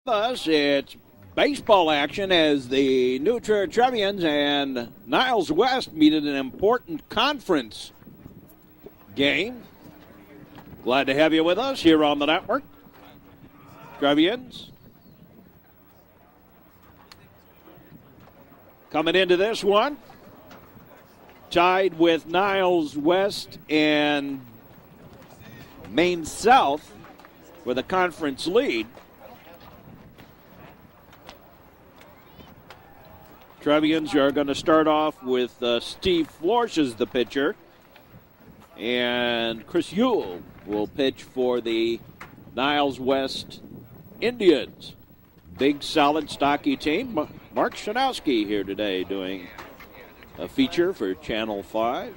Us, it's baseball action as the new Trier Trevians and Niles West meet in an important conference game. Glad to have you with us here on the network. Trevians coming into this one, tied with Niles West and Maine South with a conference lead. Trevians are going to start off with Steve Florsch as the pitcher. And Chris Yule will pitch for the Niles West Indians. Big, solid, stocky team. Mark Shanowski here today doing a feature for Channel 5.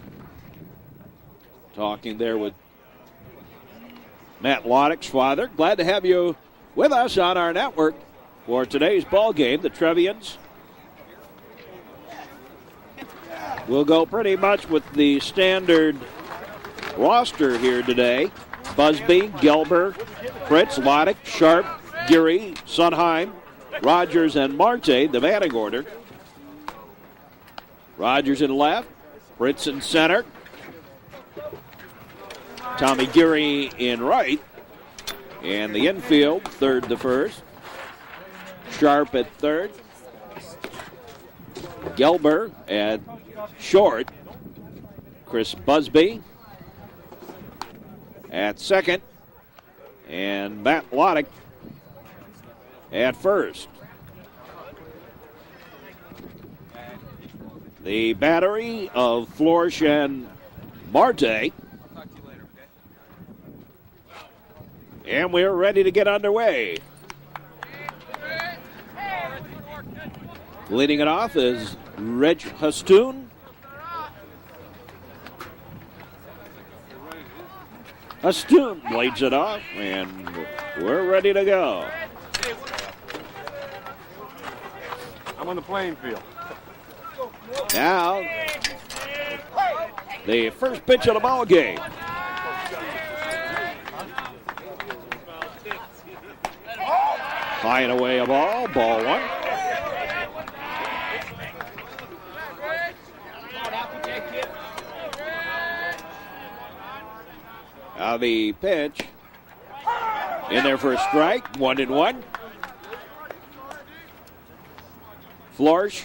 Talking there with Matt Loddick's father. Glad to have you with us on our network for today's ball game. The Trevians will go pretty much with the standard roster here today. Busby, Gelber, Fritz, Loddick, Sharp, Geary, Sunheim, Rogers, and Marte, the batting order. Rogers in left, Fritz in center, Tommy Geary in right, and the infield, third to first. Sharp at third, Gelber at short, Chris Busby at second, and Matt Loddick at first. The battery of Florsch and Marte. And we're ready to get underway. Leading it off is Reg Hastoon. Hastoon leads it off, and we're ready to go. I'm on the playing field. Now, the first pitch of the ball game. High and away a ball, ball one. Now the pitch in there for a strike, 1-1. Florsch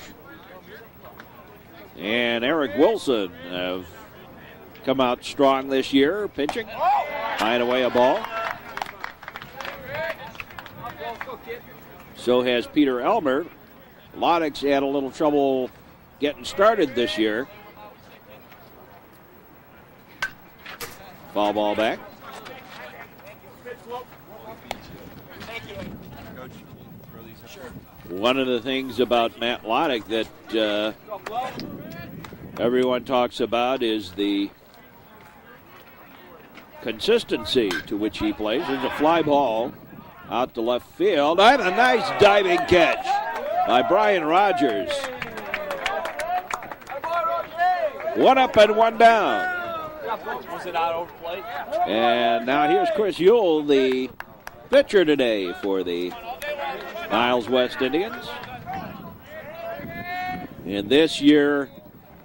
and Eric Wilson have come out strong this year, pitching. High and away a ball. So has Peter Elmer. Loddick's had a little trouble getting started this year. Foul ball back. One of the things about Matt Loddick that everyone talks about is the consistency to which he plays. There's a fly ball out to left field. And a nice diving catch by Brian Rogers. One up and one down. Was it out over plate? And now here's Chris Yule, the pitcher today for the Niles West Indians. And this year,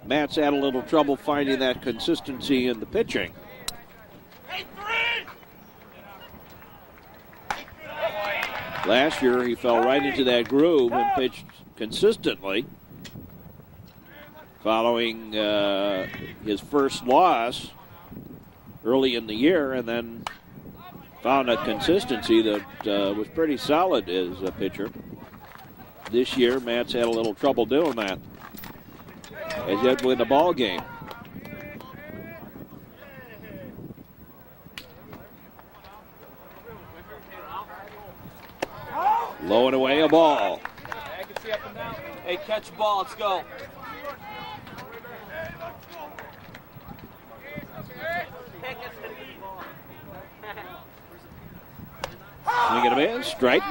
Matt's had a little trouble finding that consistency in the pitching. Last year, he fell right into that groove and pitched consistently. Following his first loss early in the year, and then found a consistency that was pretty solid as a pitcher. This year, Matt's had a little trouble doing that as he had to win the ball game. Low and away a ball. Hey, catch the ball. Let's go. Swing and a miss. Strike.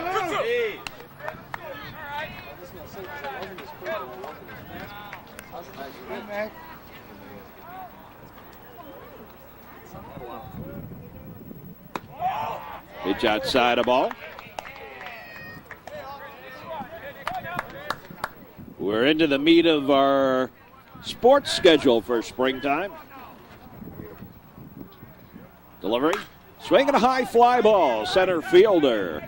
Pitch outside a ball. We're into the meat of our sports schedule for springtime. Delivery. Swinging a high fly ball. Center fielder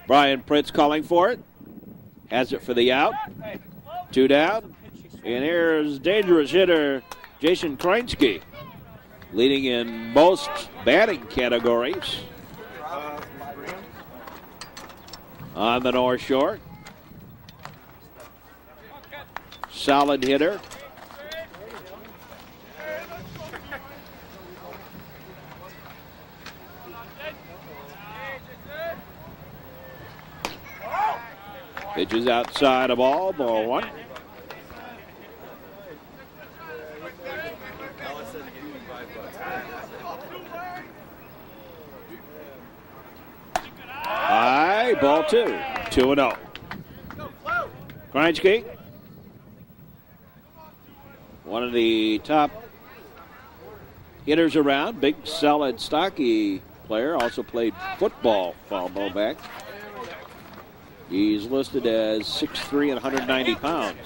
Brian Pritz calling for it. Has it for the out. 2 down. And here's dangerous hitter Jason Krinsky, leading in most batting categories on the North Shore. Solid hitter. Pitches outside of ball 1. High, ball 2. 2-0. Krinsky, one of the top hitters around. Big, solid, stocky player. Also played football, foul ball back. He's listed as 6'3" and 190 pounds.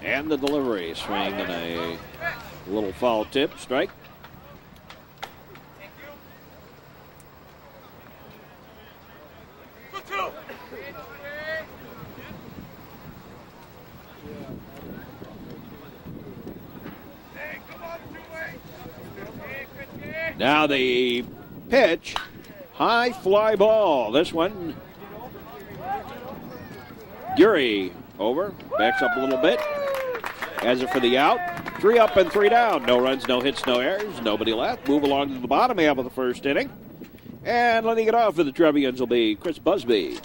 And the delivery, swing and a little foul tip, strike. Now the pitch, high fly ball. This one, Gurry over, backs up a little bit, has it for the out. 3 up and 3 down. No runs, no hits, no errors, nobody left. Move along to the bottom half of the first inning. And letting it off for the Trevians will be Chris Busby.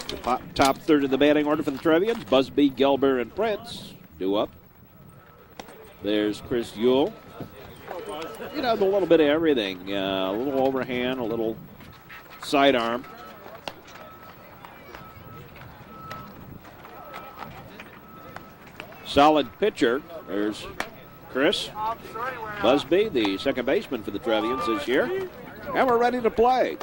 The top third of the batting order for the Trevians, Busby, Gelber, and Prince. Due up. There's Chris Yule. You know, a little bit of everything. A little overhand, a little sidearm. Solid pitcher. There's Chris Busby, the second baseman for the Trevians this year. And we're ready to play.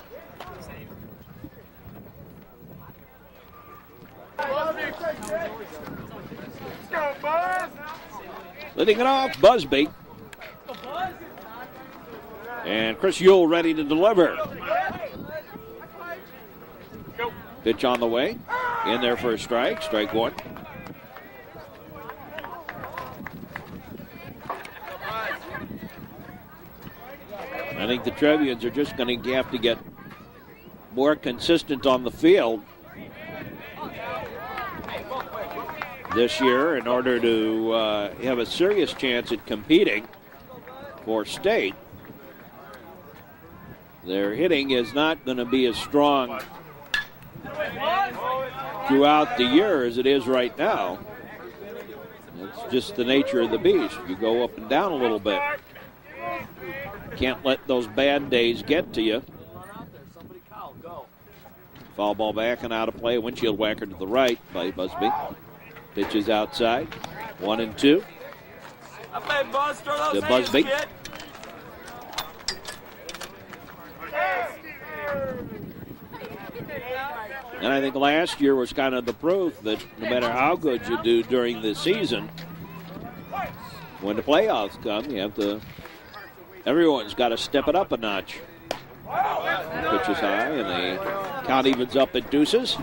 Leading it off, Busby. And Chris Yule ready to deliver. Pitch on the way. In there for a strike. Strike 1. I think the Trevians are just going to have to get more consistent on the field this year in order to have a serious chance at competing for state. Their hitting is not going to be as strong throughout the year as it is right now. It's just the nature of the beast. You go up and down a little bit. Can't let those bad days get to you. Foul ball back and out of play. Windshield whacker to the right by Busby. Pitches outside. 1-2. To Busby. And I think last year was kind of the proof that no matter how good you do during the season, when the playoffs come, you have to. Everyone's got to step it up a notch. Pitch is high, and the count evens up at deuces.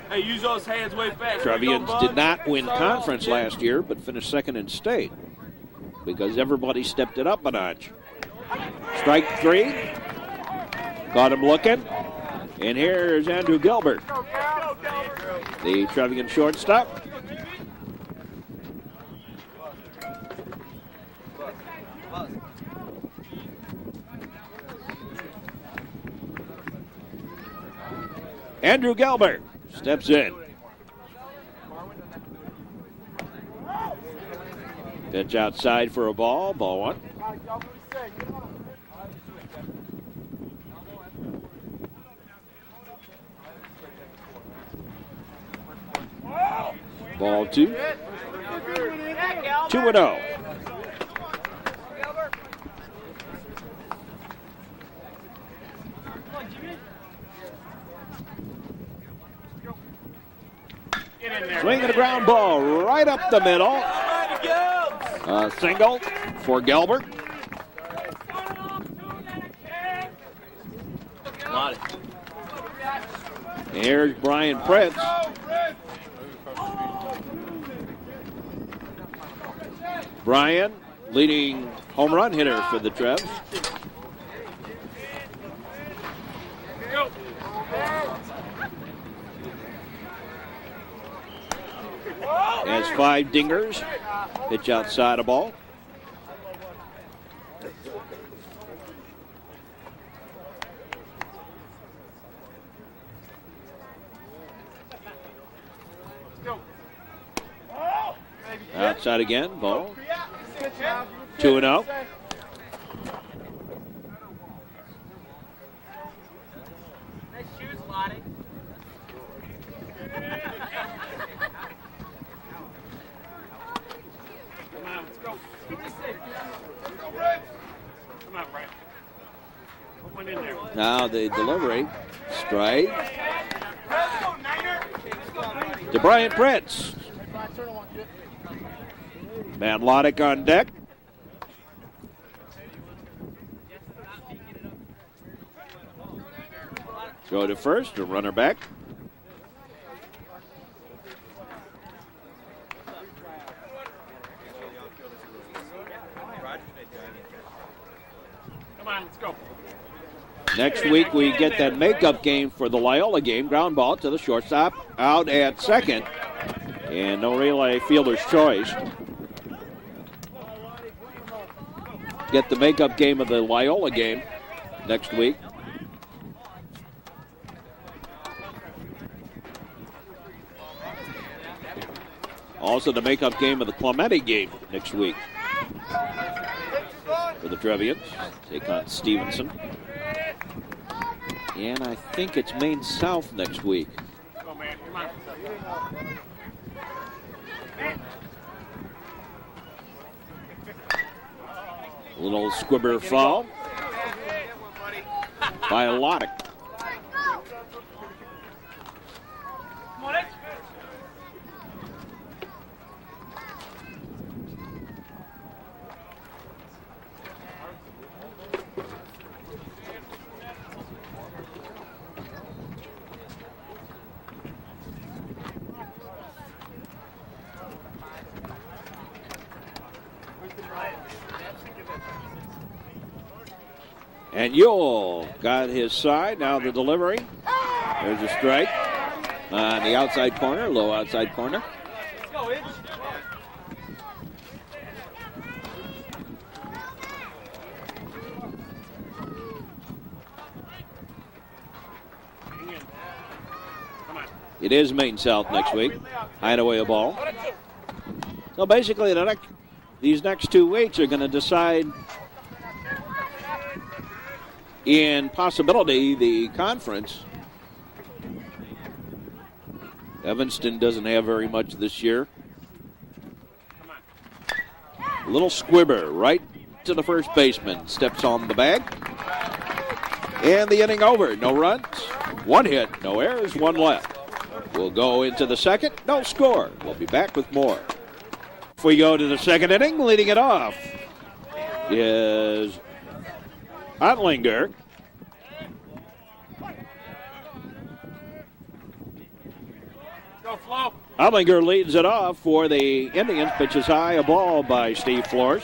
Hey, use those hands way fast. Trevians did not win conference last year, but finished second in state because everybody stepped it up a notch. Strike 3. Got him looking. And here's Andrew Gilbert, the Trevian shortstop. Andrew Gilbert steps in. Pitch outside for a ball. Ball 1. Ball 2. 2-0. Swinging a ground ball right up the middle. Single for Gelbert. Here's Brian Pritz. Brian, leading home run hitter for the Trevs. Has 5 dingers. Pitch outside a ball. Outside again, ball. 2-0. Nice shoes, Lottie. Come on, let's go. Come on, Brett. Put one in there. Now the delivery. Strike. To Brian Pritz. Van Loddick on deck. Throw to first, a runner back. Come on, let's go. Next week we get that makeup game for the Loyola game. Ground ball to the shortstop, out at second. And no relay, fielder's choice. Get the makeup game of the Loyola game next week. Also the makeup game of the Clemente game next week for the Trevians. Take on Stevenson. And I think it's Maine South next week. Go, man. Come on. Little squibber foul by Loddick. And Yule got his side. Now the delivery. There's a strike on the outside corner, low outside corner. Let's go, Itch. Come on. It is Maine South next week. Hideaway a ball. So basically, these next 2 weeks are going to decide in possibility the conference. Evanston doesn't have very much this year. A little squibber right to the first baseman. Steps on the bag. And the inning over. No runs, 1 hit, no errors, 1 left. We'll go into the second. No score. We'll be back with more. If we go to the second inning, leading it off is Otlinger. Go, Flo. Otlinger leads it off for the Indians. Pitches high, a ball by Steve Flores.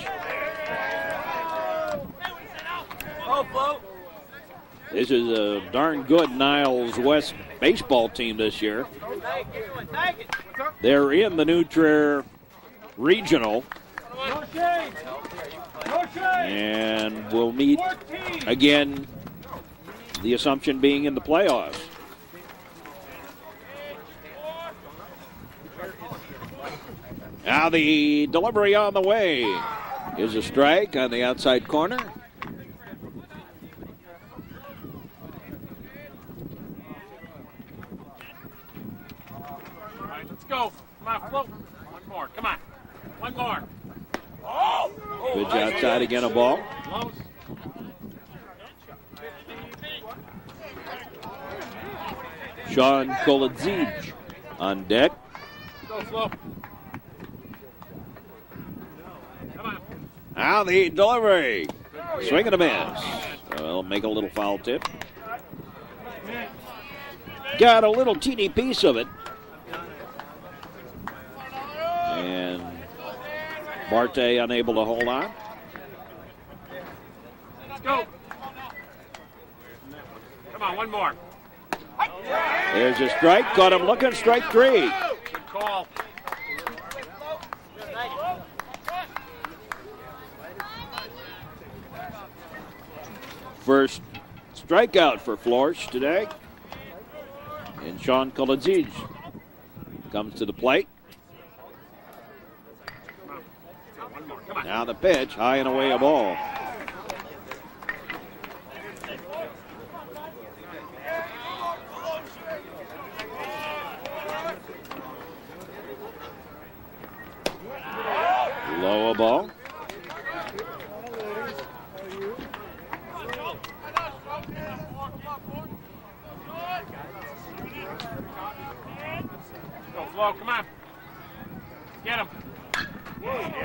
Oh, Flo. This is a darn good Niles West baseball team this year. Thank you. They're in the new Trier Regional. No shade. No shade. And we'll meet again, the assumption being in the playoffs. Now the delivery on the way is a strike on the outside corner. All right, let's go. Come on, float. One more. Come on. One more. Pitch outside again, a ball. Close. Sean Koladzij on deck. Go, Flo. Come on. Now the delivery. Swing and a miss. Well, make a little foul tip. Got a little teeny piece of it. And Marte unable to hold on. Let's go. Come on, one more. There's a strike. Caught him looking. Strike three. Good call. First strikeout for Florsch today. And Sean Koladzij comes to the plate. One more. Come on. Now the pitch, high and away a ball. Low a ball. Go, Flo. Come on. Get him.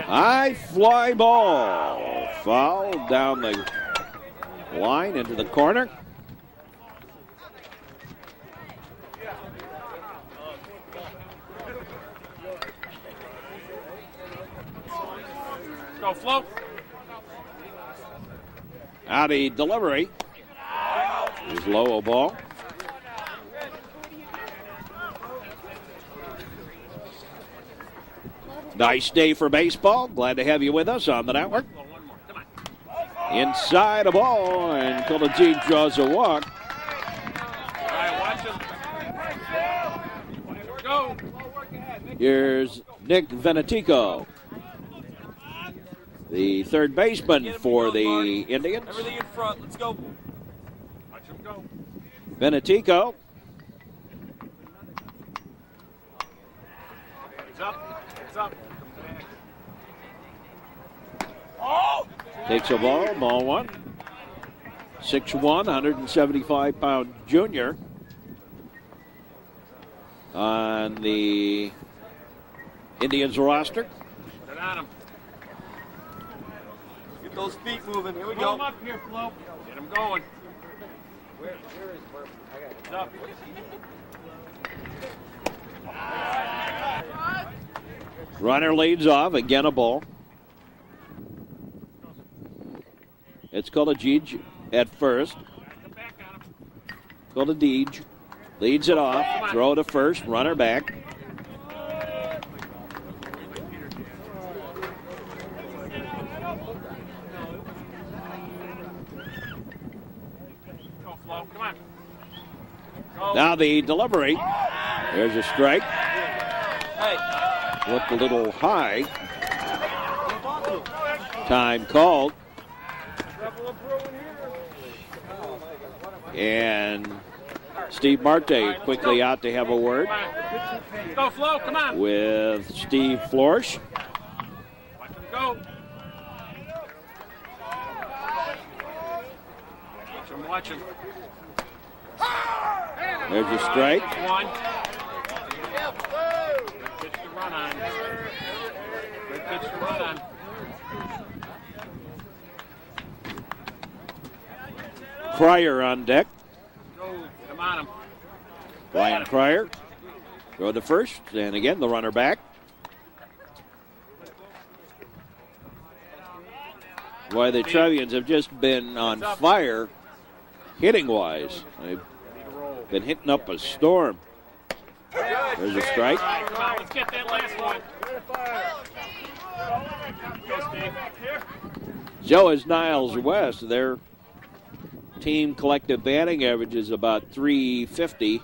High fly ball. Foul down the line into the corner. Go, Flo. Now the delivery is low a ball. Nice day for baseball. Glad to have you with us on the network. Flo, one more. Come on. Inside a ball, and Koladzij draws a walk. All right, watch him. Go. Here's Nick Venetico, the third baseman for the Indians. Everything in front. Let's go. Watch him go. Venetico It's up. It's up. takes a ball one. 6'1", 175-pound junior on the Indians roster. Put it on him. Get those feet moving. Here we Blow him go. up here, Flo. Get him going. It's up. Runner leads off, again a ball. It's Koladzij at first. Back on him. Koladzij leads it off, throw to first, runner back. Go, Flo. Come on. Go. Now the delivery. There's a strike. Hey. Looked a little high. Time called. And Steve Marte quickly out to have a word Come on. Go, Flo. Come on. with Steve Florsch. Watch him go. Watch him. There's a strike. One. Good pitch to run on. Good pitch to run on. Trier on deck. Go. Come on him. Brian Trier. Throw to first, and again the runner back. Boy, the Trevians have just been on fire hitting-wise. They've been hitting up a storm. There's a strike. All right, come on. Let's get that last one. Go, Steve. So is Niles West. Their team collective batting average is about 350.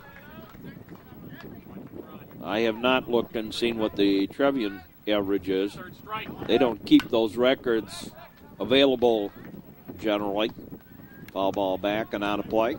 I have not looked and seen what the Trevian average is. Third strike. They don't keep those records available generally. Foul ball back and out of play.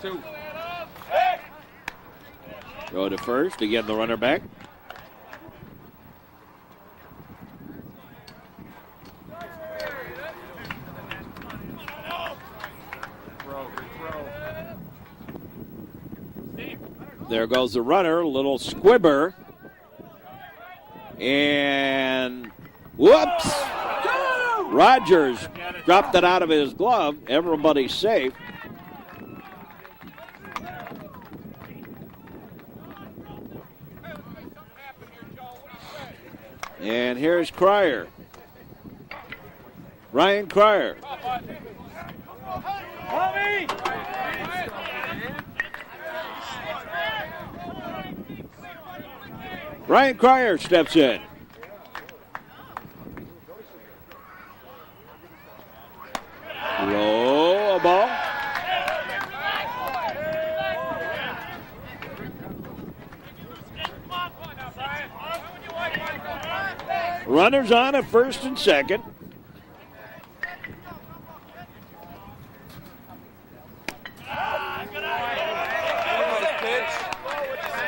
2. Go to first. Again, the runner back. There goes the runner, little squibber. And whoops! Rogers dropped it out of his glove. Everybody's safe. And here's Crier. Ryan Crier. Ryan Crier steps in. Low a ball. Runners on at first and second.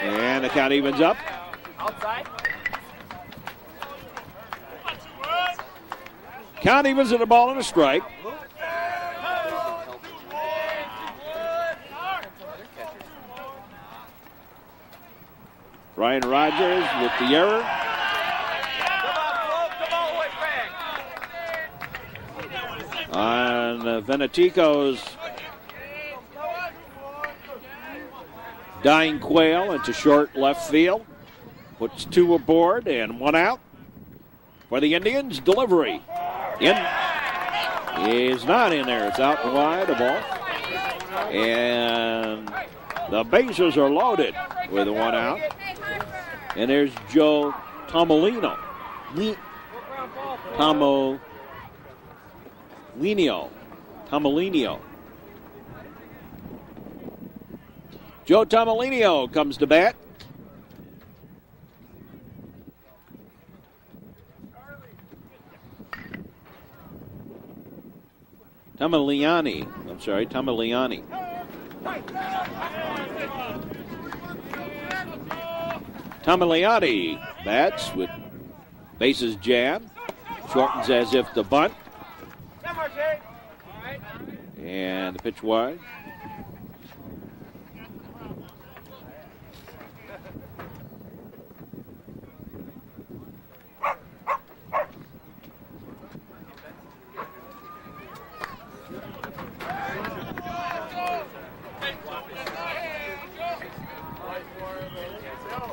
And the count evens up. Outside. Count evens at a ball and a strike. Ryan Rogers with the error. On Venetico's dying quail into short left field. Puts 2 aboard and 1 out. For the Indians, delivery. In. Is not in there. It's out and wide, a ball. And the bases are loaded with a 1 out. And there's Joe Tomolino. Tomolinio. Joe Tomolinio comes to bat. Tamiliani. Tamiliani bats with bases jammed. Shortens as if to bunt. And the pitch wide.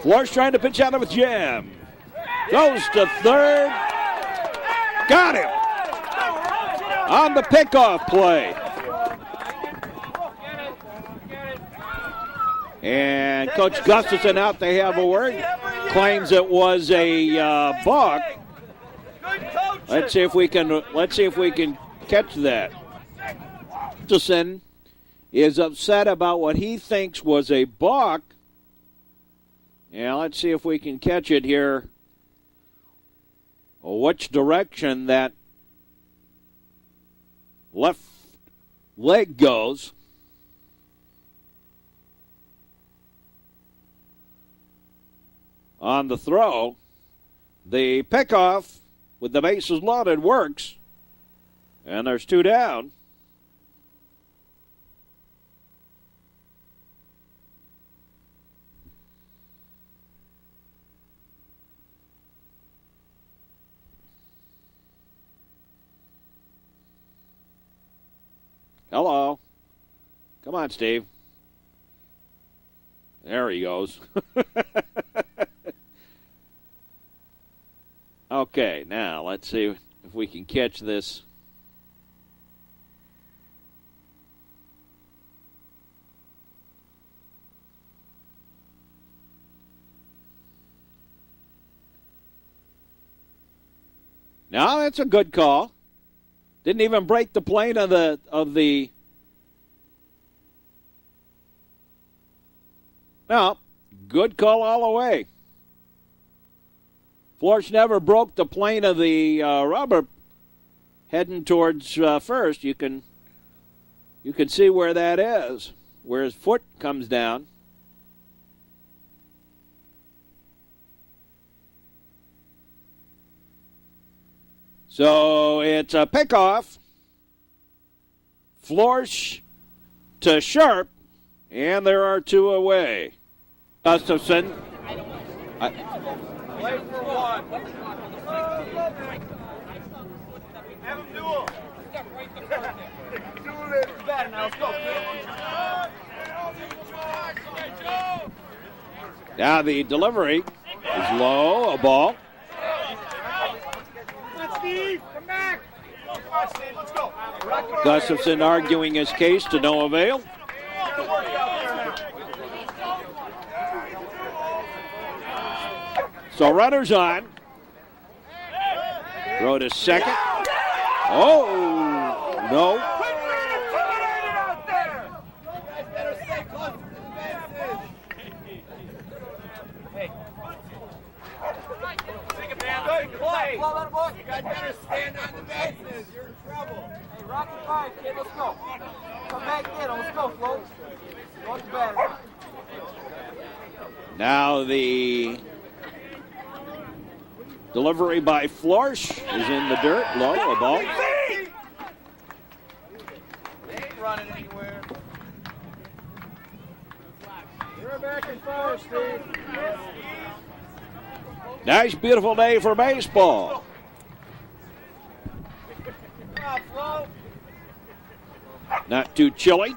Flores trying to pitch out of a jam. Goes to third. Got him. On the pickoff play. And Coach Gustafson out to have a word. Claims it was a balk. Let's see if we can catch that. Gustafson is upset about what he thinks was a balk. Yeah, let's see if we can catch it here. Which direction that left leg goes. On the throw, the pickoff with the bases loaded works. And there's 2 down. Hello. Come on, Steve. There he goes. Okay, now let's see if we can catch this. No, that's a good call. Didn't even break the plane of the. No, good call all the way. Flores never broke the plane of the rubber heading towards first. You can see where that is. where his foot comes down. So it's a pickoff. Florsch to Sharp, and there are two away. Gustafson. Play for one. Have him duel. Duel it. Better now. Let's go. Now the delivery is low, a ball. Steve, come back. Come on, Steve, let's go. Gustafson arguing his case to no avail. So runners on. Throw to second. Oh, no. Play. You guys better stand on the bases. You're in trouble. Hey, Rocky 5, kid, let's go. Come back in. Let's go, Flo. What's better? Now the delivery by Florsch is in the dirt. Low, a ball. They ain't running anywhere. You're back and forth, Steve. Nice, beautiful day for baseball. Not too chilly.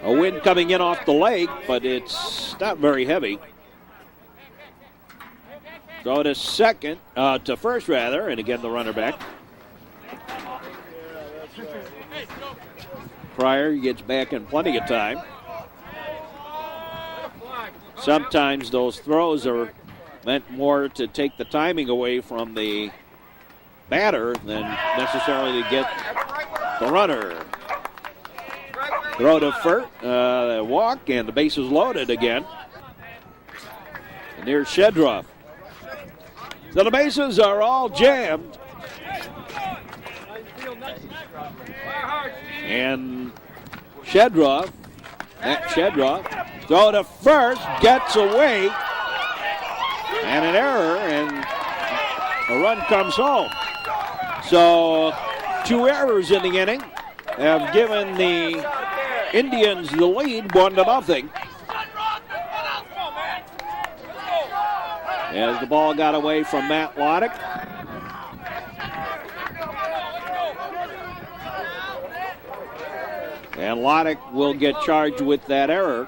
A wind coming in off the lake, but it's not very heavy. Throw to second, to first rather, and again the runner back. Trier gets back in plenty of time. Sometimes those throws are meant more to take the timing away from the batter than necessarily to get the runner. Throw to first, walk, and the base is loaded again. And here's Shedroff. So the bases are all jammed. And Shedroff, Matt Shedroff, throw to first, gets away, and an error, and a run comes home. So 2 errors in the inning have given the Indians the lead 1-0. As the ball got away from Matt Loddick. And Loddick will get charged with that error.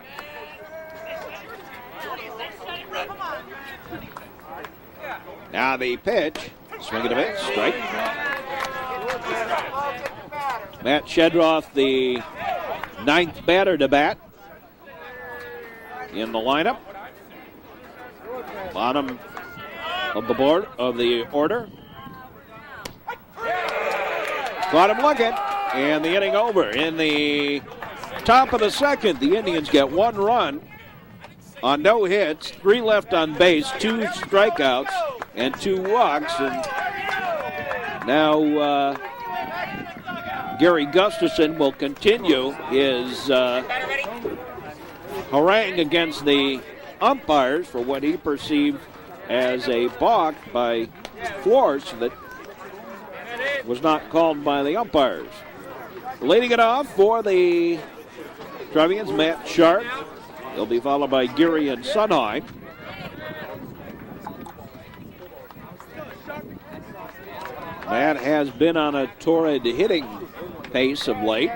Now the pitch. Swing and a miss. Strike. Matt Shedroff, the 9th batter to bat in the lineup. Bottom of the board of the order. Caught him looking, and the inning over. In the top of the second, the Indians get 1 run on no hits, 3 left on base, 2 strikeouts, and 2 walks. And now Gary Gustafson will continue his harangue against the umpires for what he perceived as a balk by Florsch that was not called by the umpires. Leading it off for the Trevians, Matt Sharp. He'll be followed by Geary and Sunheim. Matt has been on a torrid hitting pace of late.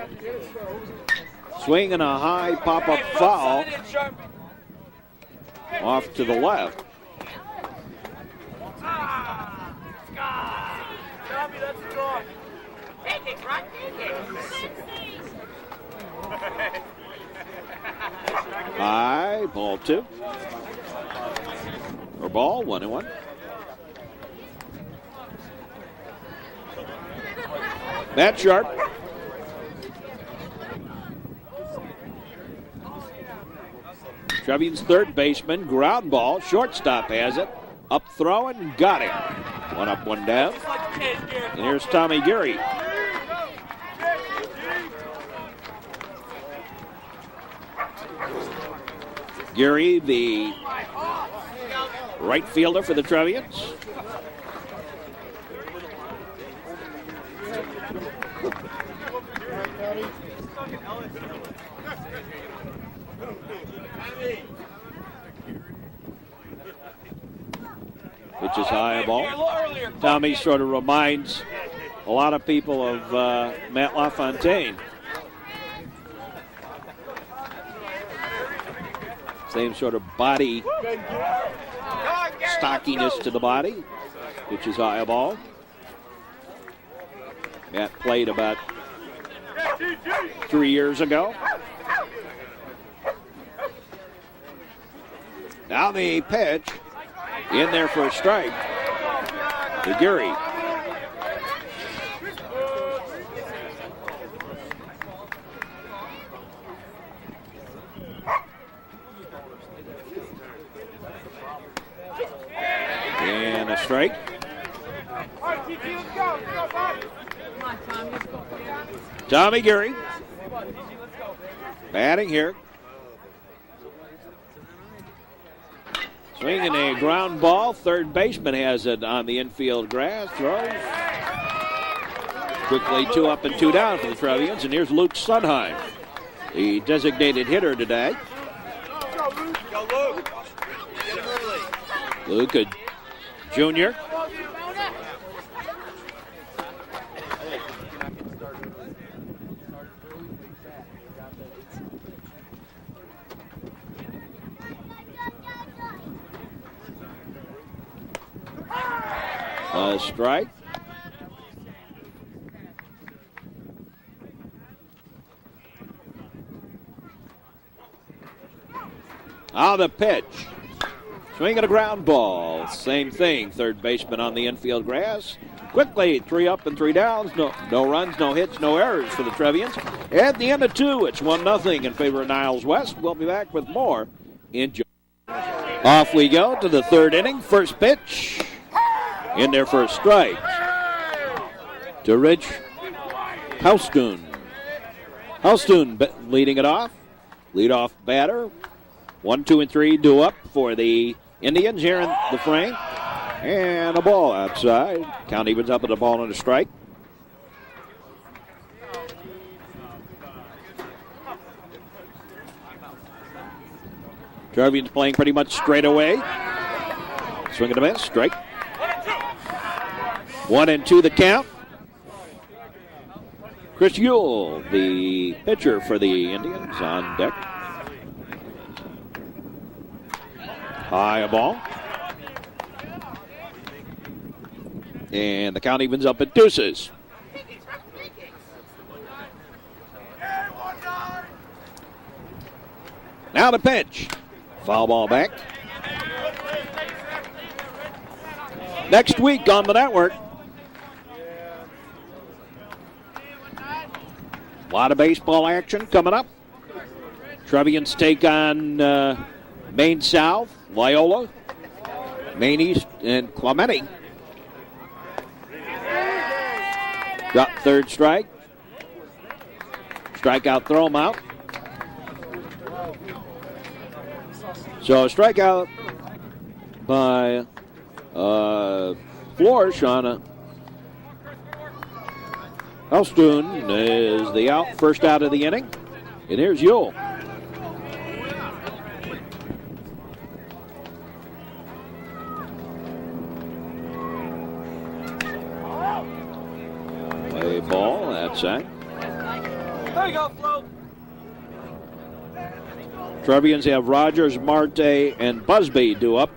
Swinging a high pop-up foul off to the left. High, ball 2. Or ball, 1-1. Matt Sharp. Trevian's third baseman, ground ball, shortstop has it. Up throwing, got him. 1 up, 1 down. And here's Tommy Geary. Geary, the right fielder for the Trevians. Pitch is high ball. Tommy sort of reminds a lot of people of Matt LaFontaine. Same sort of body stockiness to the body. Pitch is high ball. Matt played about 3 years ago. Now the pitch in there for a strike to Geary. And a strike. Tommy Geary batting here. Swinging a ground ball. Third baseman has it on the infield grass. Throws. Quickly 2 up and 2 down for the Trevians. And here's Luke Sundheim, the designated hitter today. Luke, a junior. A strike. On the pitch. Swinging a ground ball. Same thing. Third baseman on the infield grass. Quickly, 3 up and 3 downs. No runs, no hits, no errors for the Trevians. At the end of 2, it's 1-0 in favor of Niles West. We'll be back with more in just. Off we go to the third inning. First pitch. In there for a strike to Rich Halstoon. Halstoon leading it off. Leadoff batter. 1, 2, and 3 due up for the Indians here in the frame. And a ball outside. Count evens up at a ball and a strike. Trevians playing pretty much straight away. Swing and a miss. Strike. 1 and 2 the count. Chris Yule, the pitcher for the Indians, on deck. High a ball. And the count evens up at deuces. Now the pitch. Foul ball back. Next week on the network. A lot of baseball action coming up. Trevians take on Maine South, Loyola, Maine East, and Clemente. Drop third strike. Strikeout, throw him out. So a strikeout by Flores on Halstoon is the out, first out of the inning. And here's Yule. Play ball outside. There you go, Flo. Trevians have Rogers, Marte, and Busby due up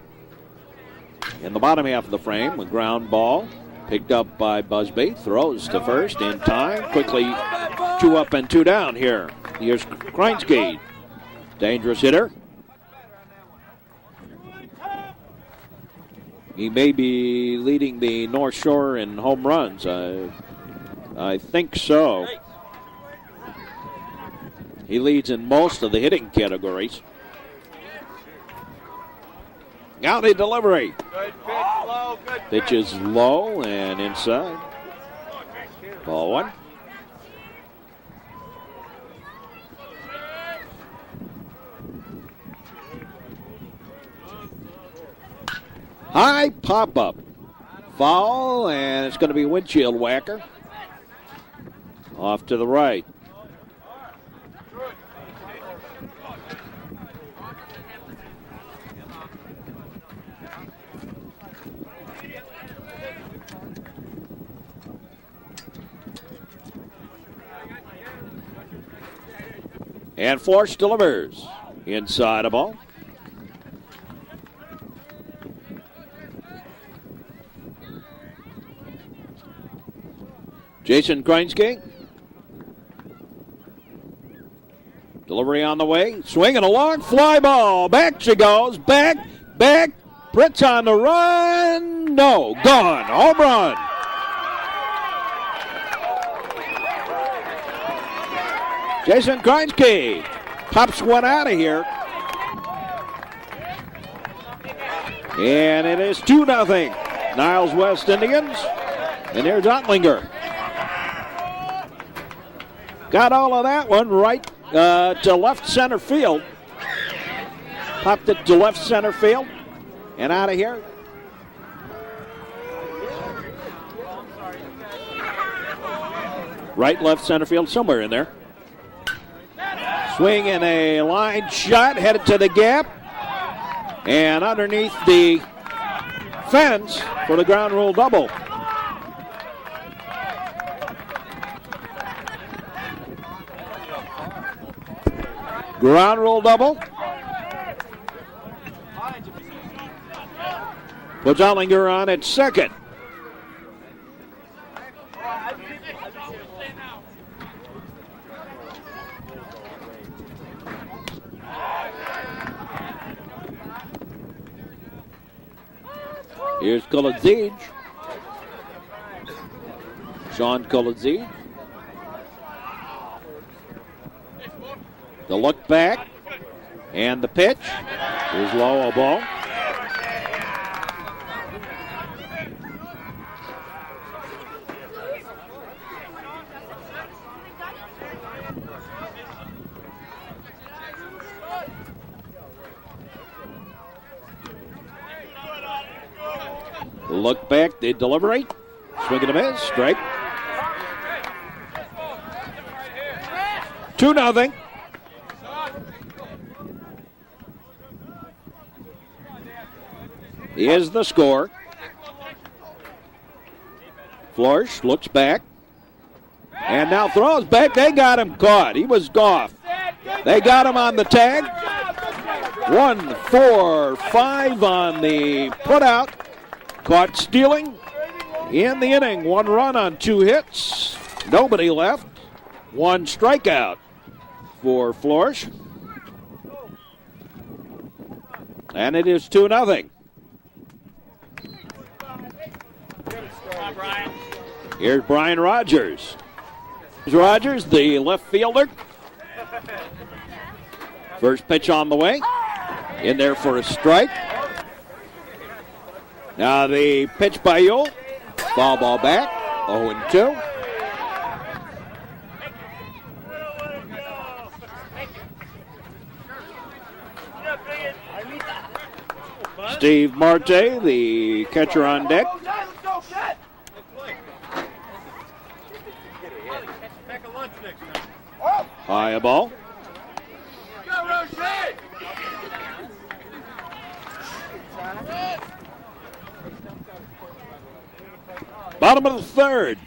in the bottom half of the frame with ground ball. Picked up by Busby. Throws to first in time. Quickly 2 up and 2 down here. Here's Krinsky. Dangerous hitter. He may be leading the North Shore in home runs. I think so. He leads in most of the hitting categories. Now the delivery. Good pitch, Flo. Good Pitch is low and inside. Ball 1. High pop-up. Foul, and it's going to be windshield whacker. Off to the right. And Florsch delivers. Inside a ball. Jason Krinsky. Delivery on the way. Swinging a long fly ball. Back she goes. Back. Pritz on the run. No. Gone. Home run. Jason Krinsky pops one out of here. And it is 2-0. Niles West Indians. And there's Ottlinger. Got all of that one right to left center field. Popped it to left center field. And out of here. Right, left center field, somewhere in there. Swing and a line shot headed to the gap. And underneath the fence for the ground rule double. Ground rule double. Puts Ollinger on at second. Here's Kuladzij. Sean Kuladzij. The look back. And the pitch is low, a ball. Look back, they delivery. Swing and a miss, strike. 2-0. Is the score. Florsch looks back. And now throws back. They got him caught. He was off. They got him on the tag. 1, 4, 5 on the putout. Caught stealing in the inning. 1 run on 2 hits. Nobody left. 1 strikeout for Florsch. And it is 2-0. Here's Brian Rogers. Rogers, the left fielder. First pitch on the way. In there for a strike. Now the pitch by Yule. Foul ball back. 0-2. Steve Marte, the catcher on deck. High a ball. Bottom of the third.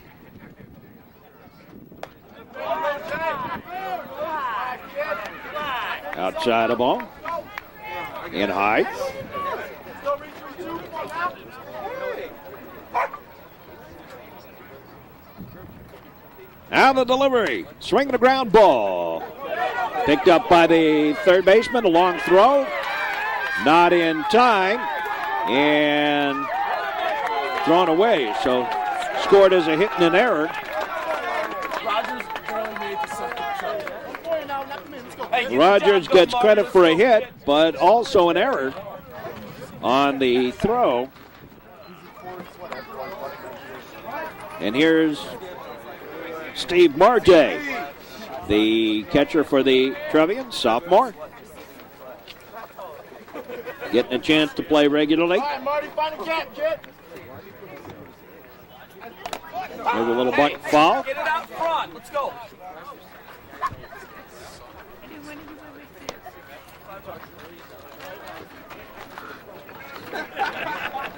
Outside a ball. In high. Now the delivery. Swing and a ground ball. Picked up by the third baseman. A long throw. Not in time. And thrown away. So scored as a hit and an error. Rogers gets credit for a hit, but also an error on the throw. And here's Steve Marte, the catcher for the Trevians, sophomore. getting a chance to play regularly. All right, Marty, find a gap, kid. There's a little butt foul. Get it out front. Let's go.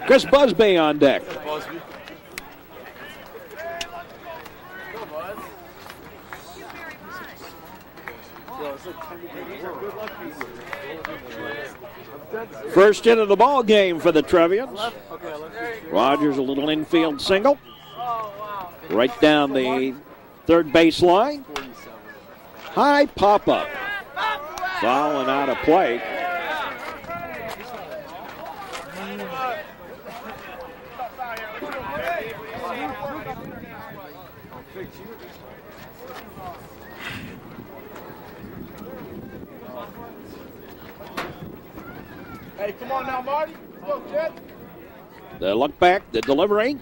Chris Busby on deck. First hit of the ball game for the Trevians. Rogers a little infield single. Right down the third base line. High pop-up. Foul and out of play. Hey, come on now, Marty. Let's go, kid. The look back, the delivery.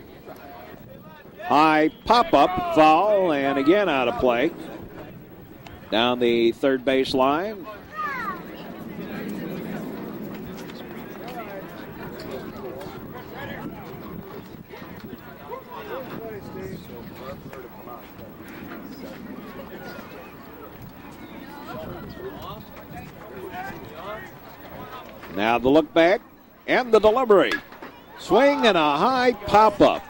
High pop-up, foul, and again out of play. Down the third base line. Now the look back and the delivery. Swing and a high pop-up.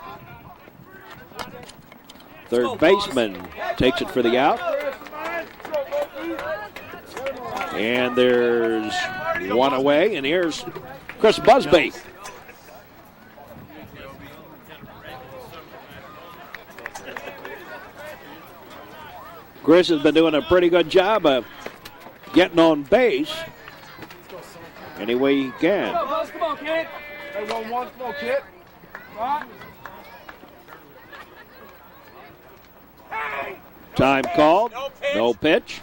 Third baseman takes it for the out. And there's one away, and here's Chris Busby. Chris has been doing a pretty good job of getting on base any way he can. Come on, kid. Hey, 1-1, come on, kid. Right. Time called. No pitch.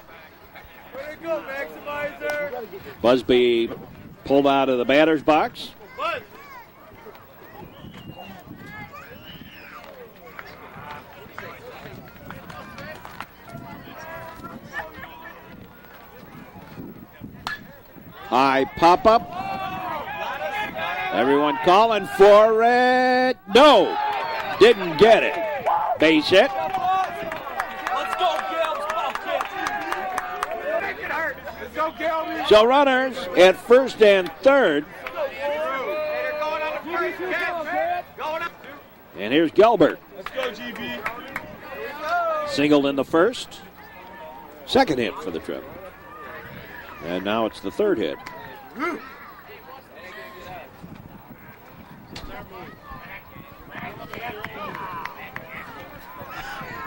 Way to go, Maximizer. Busby pulled out of the batter's box. Buzz. High pop-up. Everyone calling for it. No. Didn't get it. Base hit. Let's go, Gales. Come on, kid. Let's go, Gale. So runners at first and third. And here's Gilbert. Let's go, GB. Singled in the first. Second hit for the Trevians. And now it's the third hit.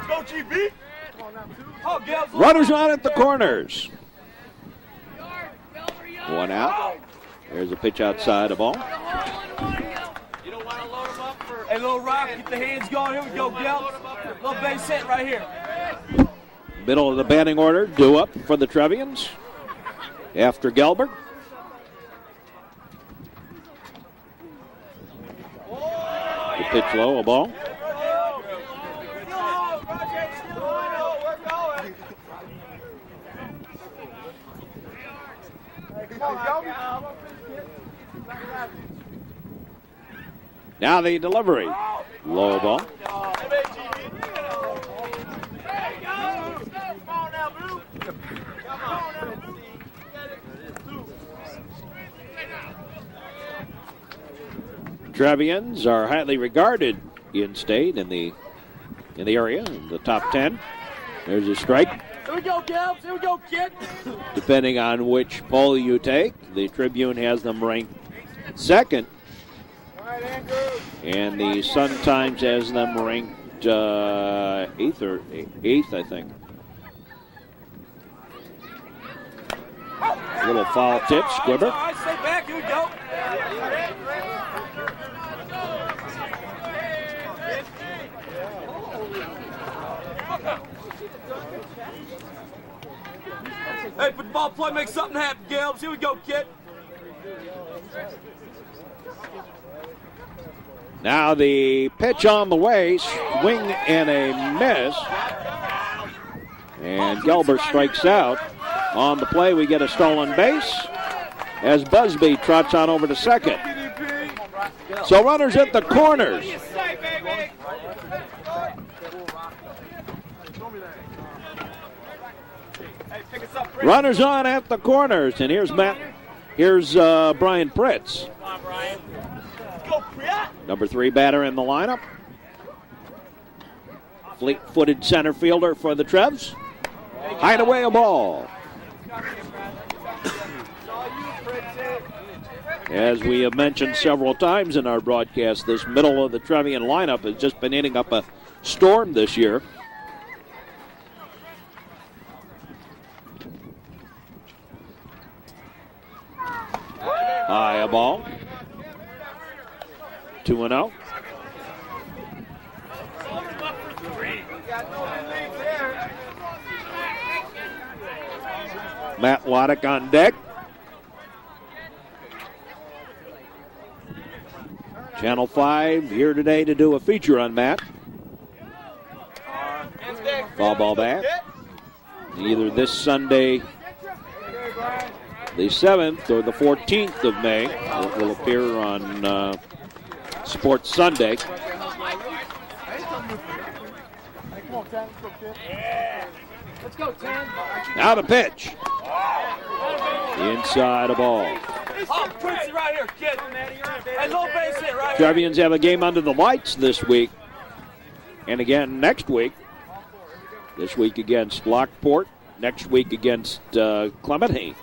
Go, GB. Oh, Gales. Runners on at the corners. One out. There's a pitch outside the ball. You don't want to load him up for... Hey, little Rock, get the hands going. Here we go, Gales. Little base hit right here. Middle of the batting order, due up for the Trevians. After Gelbert. The pitch low, a ball. Now the delivery. Low ball. Trevians are highly regarded in state in the area, in the top 10. There's a strike. Here we go, Gales. Here we go, kid. Depending on which poll you take, the Tribune has them ranked second, and the Sun-Times has them ranked eighth, I think. Little foul tip, Squibber. All right, stay back. Here we go. Hey, put the ball play, make something happen, Gales. Here we go, kid. Now the pitch on the way, swing and a miss. And Gelbert strikes out. On the play, we get a stolen base. as Busby trots on over to second. So runners at the corners. Runners on at the corners, and here's Brian Pritz. Number 3 batter in the lineup. Fleet-footed center fielder for the Trevs. Hide away a ball. As we have mentioned several times in our broadcast, this middle of the Trevian lineup has just been hitting up a storm this year. High a ball. 2-0. Matt Waddick on deck. Channel 5 here today to do a feature on Matt. Foul ball back. Either this Sunday, the 7th, or the 14th of May. It will appear on Sports Sunday. Now the pitch. Inside a ball. Right here, kid. Hey, low base hit right Trevians have a game under the lights this week. And again next week. This week against Lockport. Next week against Clemente.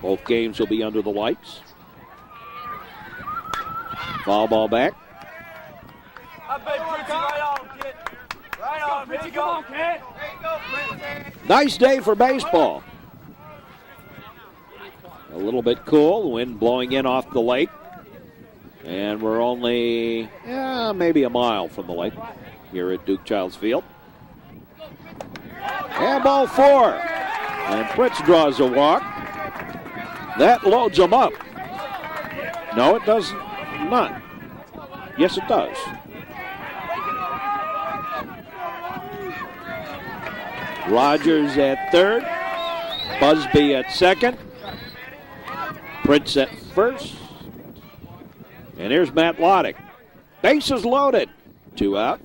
Both games will be under the lights. Foul ball back. Right on, Pritzy, come on, kid. Nice day for baseball. A little bit cool, the wind blowing in off the lake. And we're only maybe a mile from the lake here at Duke Childs Field. And ball 4. And Pritz draws a walk. That loads him up. No, it does not. Yes, it does. Rogers at third. Busby at second. Pritz at first. And here's Matt Waddick. Bases loaded. 2 out.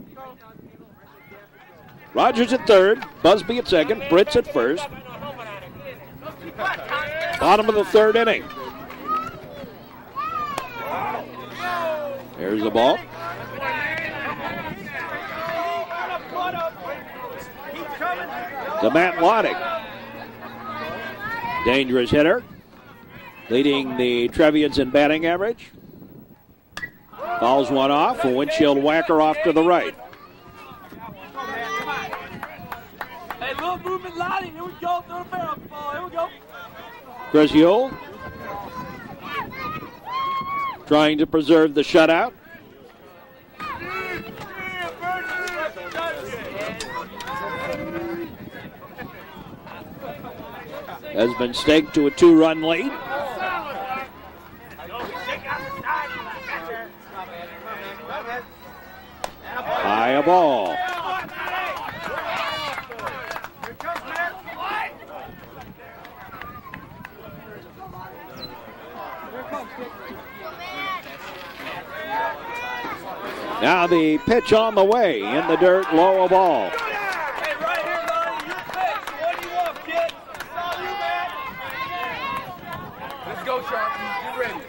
Rogers at third. Busby at second. Pritz at first. Bottom of the 3rd inning. There's the ball. To Matt Waddick. Dangerous hitter. Leading the Trevians in batting average. Fouls one off. A windshield whacker off to the right. Hey, little movement, Lottie. Here we go. Throw the barrel ball. Here we go. Chris Yule trying to preserve the shutout. Has been staked to a 2-run lead. High a ball. Now the pitch on the way. In the dirt, low a ball. Hey, right here, Lonnie. Your pitch. What do you want, kid? It's all you, man. Let's go, Sharky. Get ready.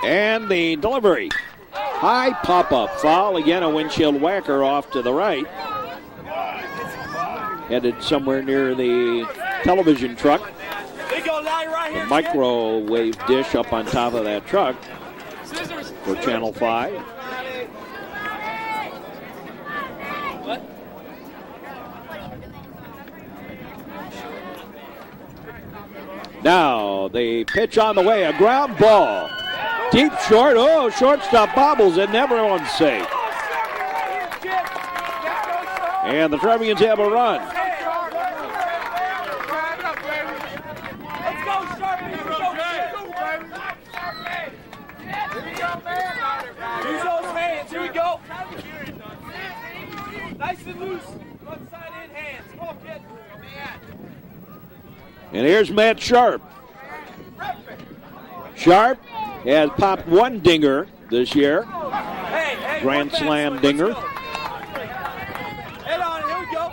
And the delivery. High pop-up foul. Again, a windshield whacker off to the right. Headed somewhere near the television truck. The microwave dish up on top of that truck for Channel 5. Now the pitch on the way, a ground ball. Deep short, oh, shortstop bobbles it, and everyone's safe. And the Trevians have a run. Nice and loose. Front side in hands. Come on, kid. And here's Matt Sharp. Sharp has popped one dinger this year. Hey, Grand one Slam back swing. dinger. Let's go. Head on, here we go.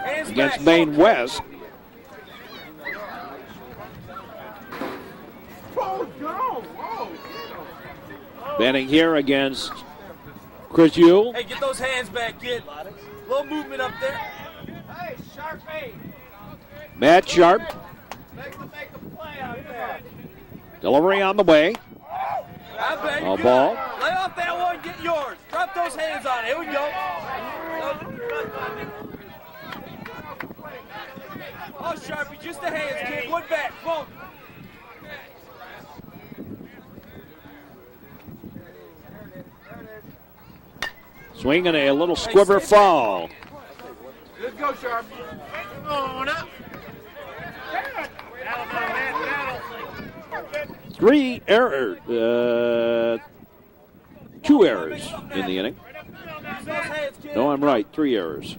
Hands Against back. Maine West. Batting here against Chris Yule. Hey, get those hands back, kid. Little movement up there. Hey, sharp eight. Matt Sharp. Make the play out there. Delivery on the way. I bet A you ball. Lay off that one, get yours. Drop those hands on it. Here we go. Oh, Sharpie, just the hands, kid. One back. Come on. Swinging a little squiver foul. Let's go, Sharp. On up. Three errors. Two errors in the inning. Use those hands, kid. No, I'm right. 3 errors.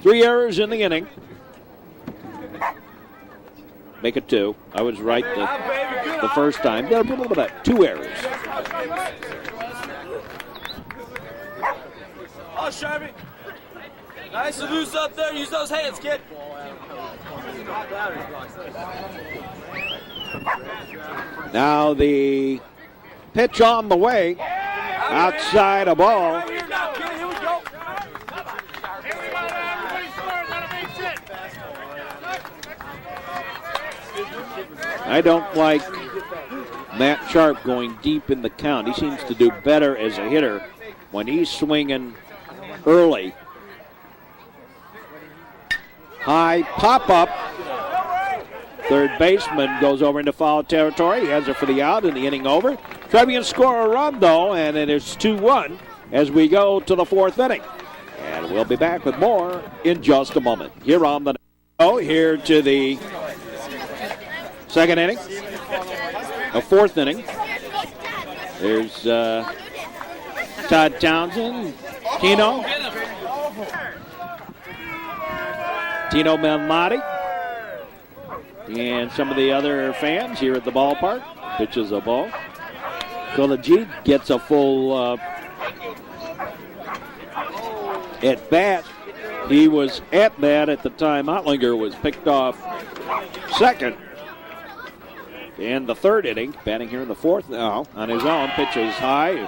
3 errors in the inning. Make it 2. I was right the first time. 2 errors. Oh, Sharpie. Nice and loose up there. Use those hands, kid. Now the pitch on the way. Outside a ball. Right here now, kid. Here we go. I don't like Matt Sharp going deep in the count. He seems to do better as a hitter when he's swinging early. High pop-up. Third baseman goes over into foul territory. He has it for the out and the inning over. Trevians score a run, though, and it is 2-1 as we go to the 4th inning. And we'll be back with more in just a moment. Here on the here to the 2nd inning, a 4th inning. There's Todd Townsend, Tino Melmati, and some of the other fans here at the ballpark. Pitches a ball. Kolajit gets a full at bat. He was at bat at the time Otlinger was picked off second. And the 3rd inning, batting here in the 4th now on his own, pitches high.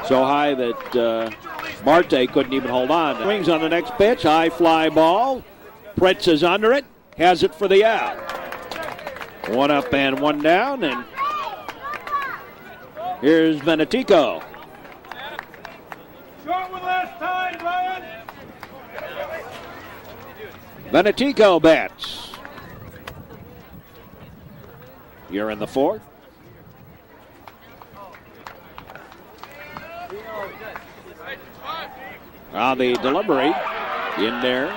So high that Marte couldn't even hold on. Swings on the next pitch, high fly ball. Pritz is under it, has it for the out. 1 up and 1 down, and here's Venetico. Short one last time, Brian. Venetico bats. You're in the 4th. The delivery in there.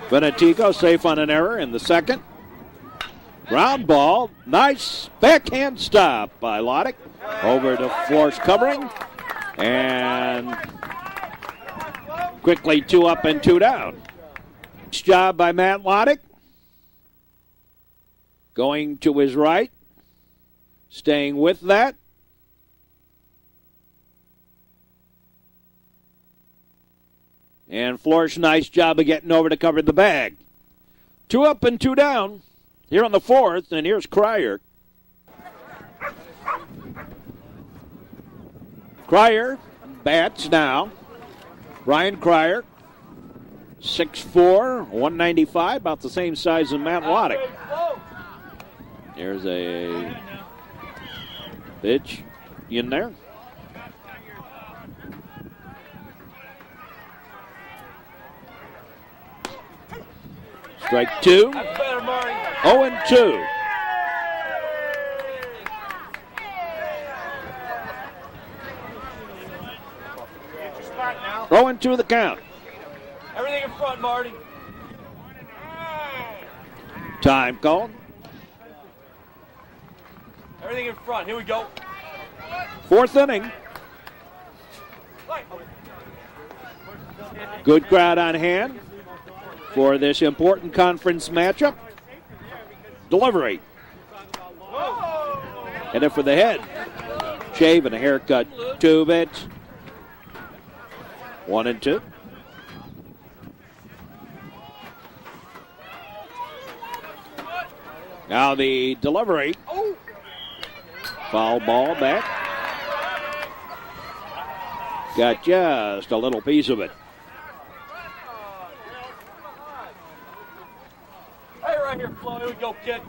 Venetico safe on an error in the 2nd. Ground ball. Nice backhand stop by Loddick. Over to Flor's covering. And quickly 2 up and 2 down. Nice job by Matt Loddick. Going to his right. Staying with that. And Flor's nice job of getting over to cover the bag. 2 up and 2 down here on the 4th, and here's Crier. Crier bats now. Brian Crier, 6'4", 195, about the same size as Matt Loddick. There's a pitch in there. Strike 2. 0-2. Throwing to the count. Everything in front, Marty. Time called. Everything in front. Here we go. 4th inning. Good crowd on hand for this important conference matchup. Delivery. Headed for the head. Shave and a haircut. 2 bits. 1-2. Now the delivery. Foul ball back. Got just a little piece of it. Hey, right here, Flo. Here we go, kid.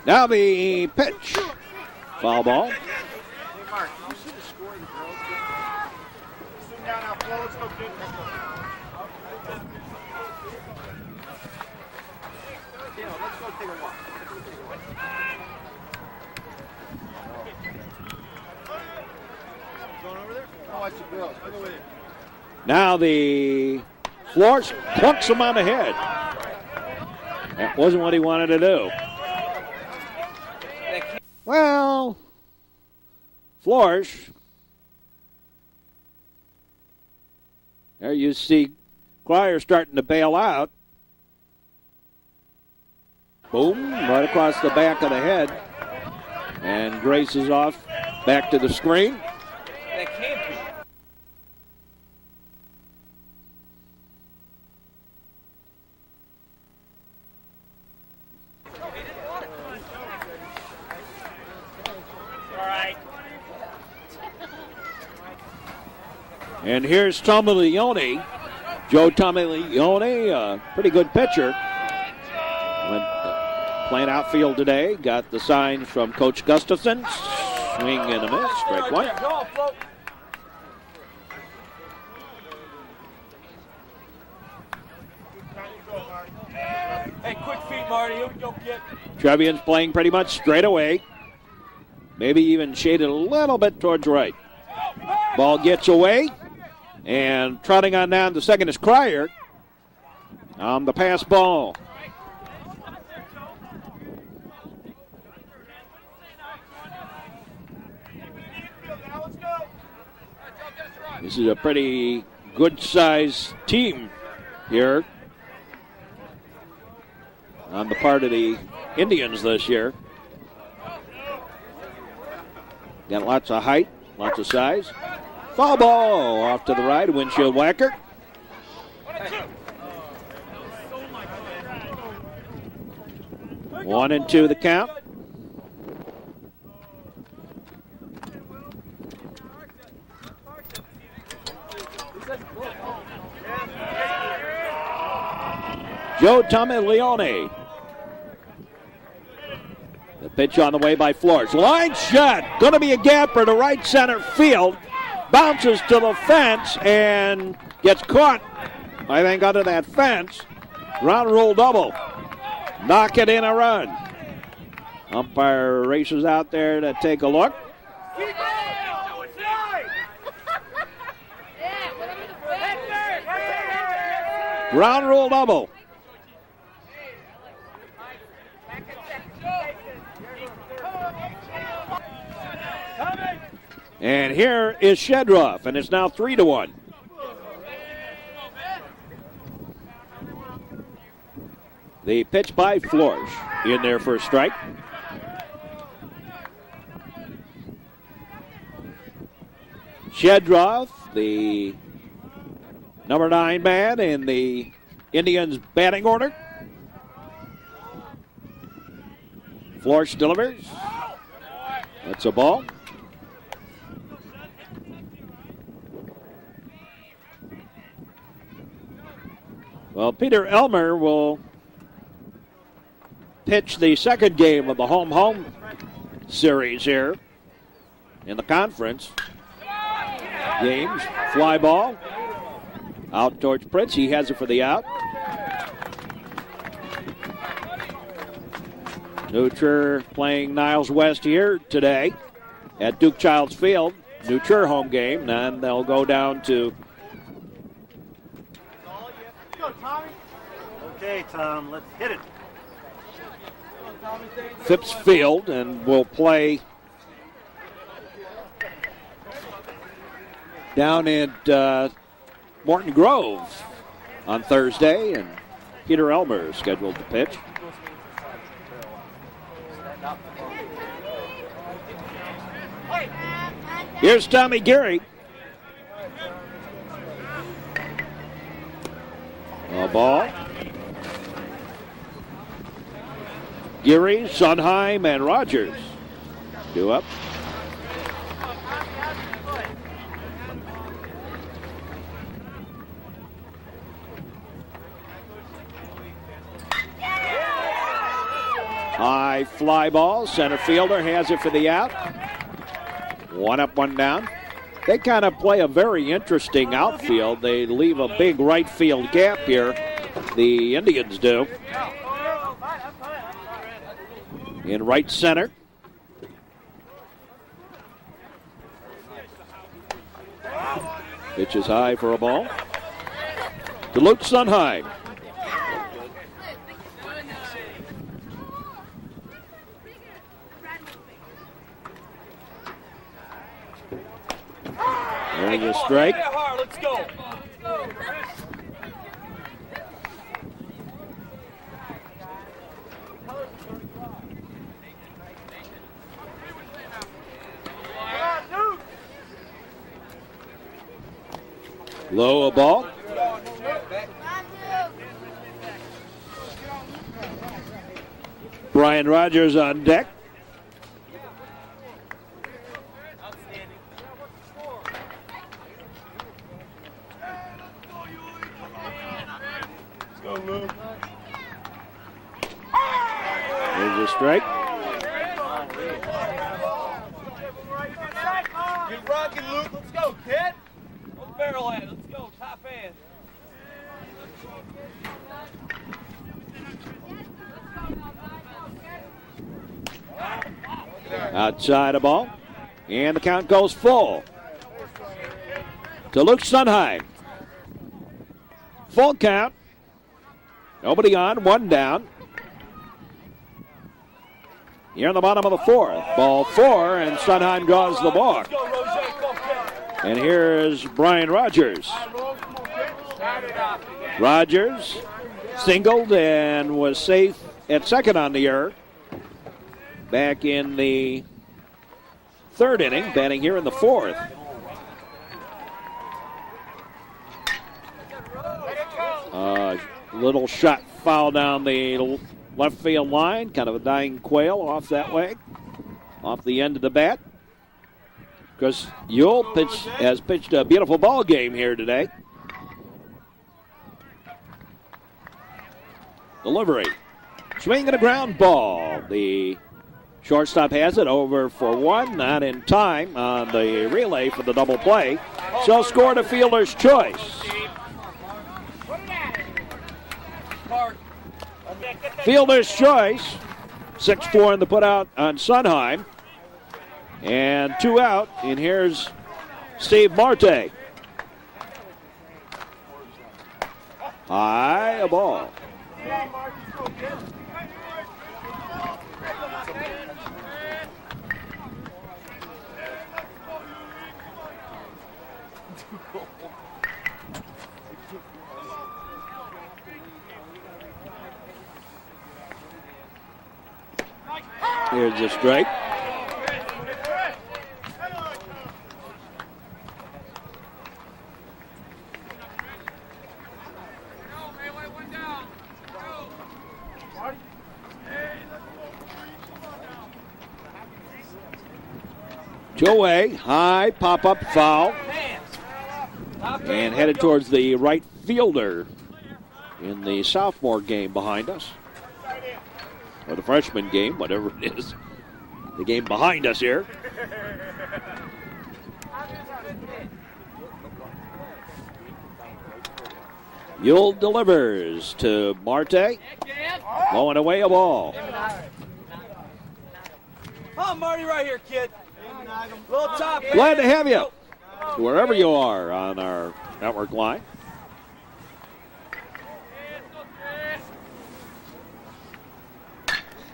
Now the pitch. Foul ball. Hey, Mark, did you see the score of the girls game? Sit down now, Flo. Let's go, kid. Let's go. Let's go take a walk. Going over there? I'll watch the girls. I'll go with you. Now the Flores plunks him on the head. That wasn't what he wanted to do. Well, Flores. There you see Cryer starting to bail out. Boom, right across the back of the head. And Grace is off back to the screen. That can't be. And here's Tomiglione. Joe Tomiglione, pretty good pitcher. Went playing outfield today. Got the signs from Coach Gustafson. Swing and a miss. Strike one. Go on, Flo. Hey, quick feet, Marty. Here we go, kid. Trevians playing pretty much straight away. Maybe even shaded a little bit towards right. Ball gets away. And trotting on down to second is Cryer on the pass ball. This is a pretty good-sized team here on the part of the Indians this year. Got lots of height, lots of size. Foul ball off to the right, windshield whacker. 1-2 the count. Joe Tomiglione. The pitch on the way by Flores. Line shot. Going to be a gapper to right center field. Bounces to the fence and gets caught, I think, under that fence. Ground rule double. Knock it in a run. Umpire races out there to take a look. Ground rule double. And here is Shedroff, and it's now 3-1. The pitch by Flores in there for a strike. Shedroff, the number 9 man in the Indians batting order. Flores delivers. That's a ball. Well, Peter Elmer will pitch the second game of the home-home series here in the conference games. Fly ball out towards Pritz. He has it for the out. Trier playing Niles West here today at Duke Childs Field. New Trier home game. Then they'll go down to Okay, Tom, let's hit it. Phipps Field and will play down at Morton Grove on Thursday, and Peter Elmer is scheduled to pitch. Here's Tommy Geary. A ball. Geary, Sunheim, and Rogers due up. High fly ball. Center fielder has it for the out. One up, one down. They kind of play a very interesting outfield. They leave a big right field gap here. The Indians do. In right center. Pitch is high for a ball. To Luke Sunheim. There's a strike. Let's go. Low a ball. Brian Rogers on deck. There's a strike. Get rocking, Luke. Let's go, kid. Let's barrel at it. Let's go. Top end. Outside a ball. And the count goes full. To Luke Sunheim. Full count. Nobody on, one down. Here in the bottom of the fourth. Ball four, and Sunheim draws the walk. And here's Brian Rogers. Rogers singled and was safe at second on the year. Back in the third inning, batting here in the fourth. Little shot foul down the left field line. Kind of a dying quail off that way. Off the end of the bat. Because Yule has pitched a beautiful ball game here today. Delivery. Swing and a ground ball. The shortstop has it over for one. Not in time on the relay for the double play. So scored a fielder's choice. Fielder's choice. 6-4 in the putout on Sunheim. And two out. And here's Steve Marte. High a ball. Here's a strike. Two away, high pop-up foul. And headed towards the right fielder in the sophomore game behind us. Or the freshman game, whatever it is. The game behind us here. Yule delivers to Marte. Blowing away a ball. Oh, Marty right here, kid. Little top. Glad to have you wherever you are on our network line.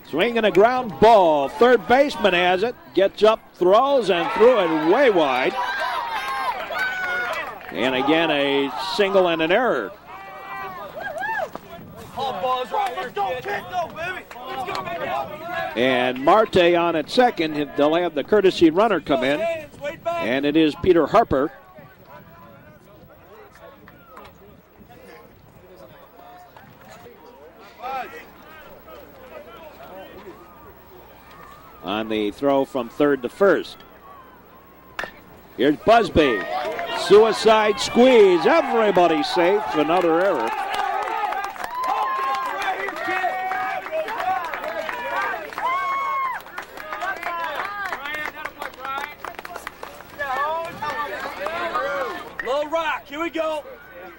Swinging a ground ball. Third baseman has it. Gets up, throws, and threw it way wide. And again, a single and an error. All balls right here, kid. Let's go, baby. Let's go, baby. And Marte on at second. They'll have the courtesy runner come in. And it is Peter Harper. On the throw from third to first. Here's Busby. Suicide squeeze. Everybody safe. Another error. Little rock. Here we go.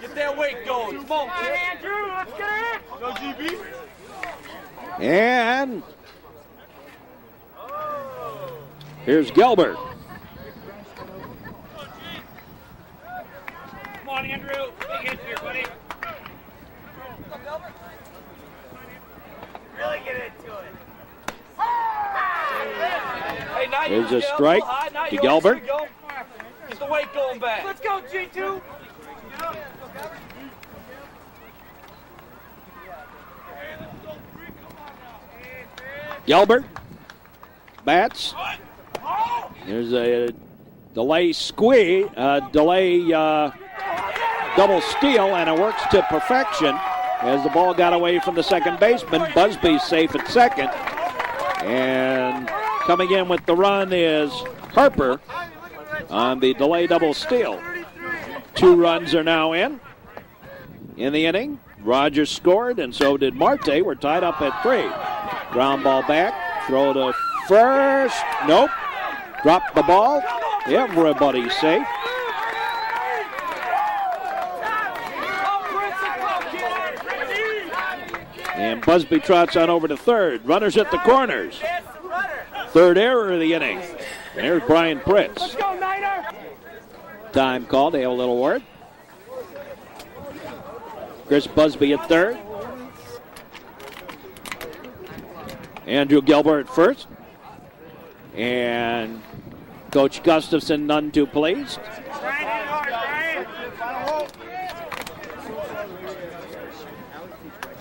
Get that weight going. Come on, kid. Andrew, let's get it. Go, GB. And here's Gilbert. Come on, Andrew. Big hit here, buddy. Really get into it. Hey, now There's you a go. strike High, now to you Gilbert. Here we go. Get the weight going back. Let's go, G2. Gilbert bats. There's a delay squeeze, double steal, and it works to perfection as the ball got away from the second baseman. Busby's safe at second. And coming in with the run is Harper on the delay double steal. 2 runs are now in the inning. Rogers scored, and so did Marte. We're tied up at 3. Ground ball back. Throw to first. Nope. Drop the ball. Everybody's safe. And Busby trots on over to third. Runners at the corners. Third error of the inning. And there's Brian Pritz. Let's go, Niner. Time called. They have a little word. Chris Busby at third. Andrew Gilbert at first. And Coach Gustafson none too pleased. Brian, hit hard, Brian.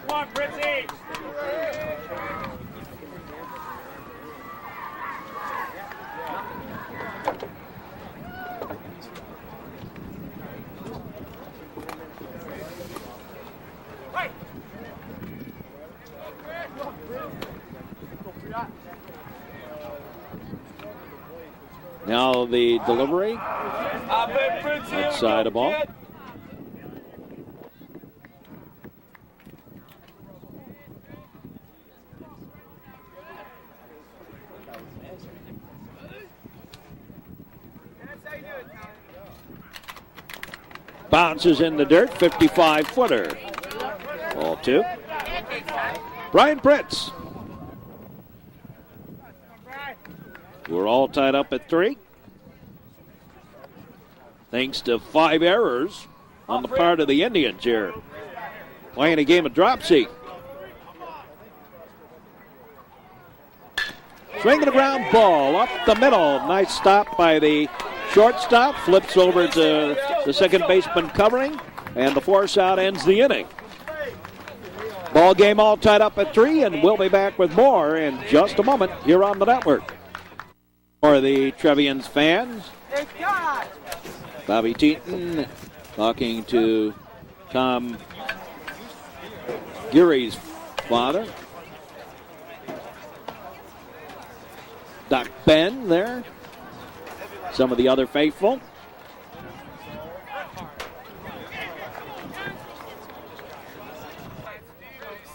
Come on, Fritzy. Now the delivery. Outside the ball. Bounces in the dirt, 55-footer. Ball 2. Brian Pritz. We're all tied up at 3. Thanks to 5 errors on the part of the Indians here. Playing a game of dropsy. Swinging a ground ball up the middle. Nice stop by the shortstop. Flips over to the second baseman covering. And the force out ends the inning. Ball game all tied up at 3, and we'll be back with more in just a moment here on the network. For the Trevians fans, Bobby Teaton talking to Tom Geary's father. Doc Ben there. Some of the other faithful.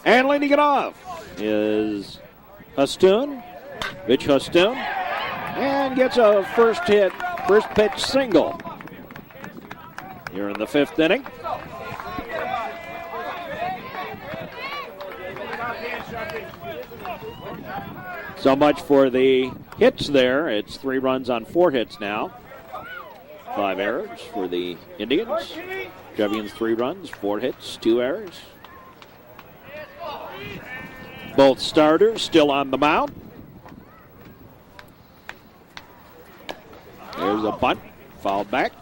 And leading it off is Hustoon, Rich Hustoon, and gets a first pitch single. Here in the 5th inning. So much for the hits there. It's 3 runs on 4 hits now. 5 errors for the Indians. Trevians 3 runs, 4 hits, 2 errors. Both starters still on the mound. There's a bunt, fouled back.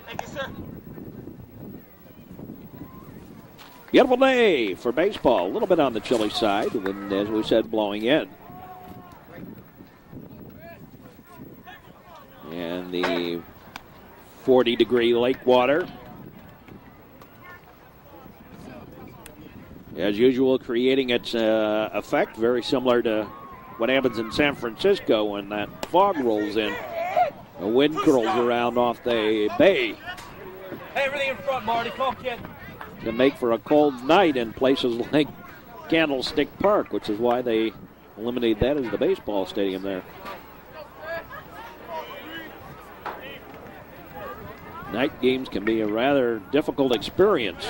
Thank you, sir. Beautiful day for baseball. A little bit on the chilly side, wind, as we said, blowing in. And the 40-degree lake water, as usual, creating its effect, very similar to what happens in San Francisco when that fog rolls in. The wind curls around off the bay. Hey, everything in front, Marty. Come on, kid. Can make for a cold night in places like Candlestick Park, which is why they eliminated that as the baseball stadium there. Night games can be a rather difficult experience.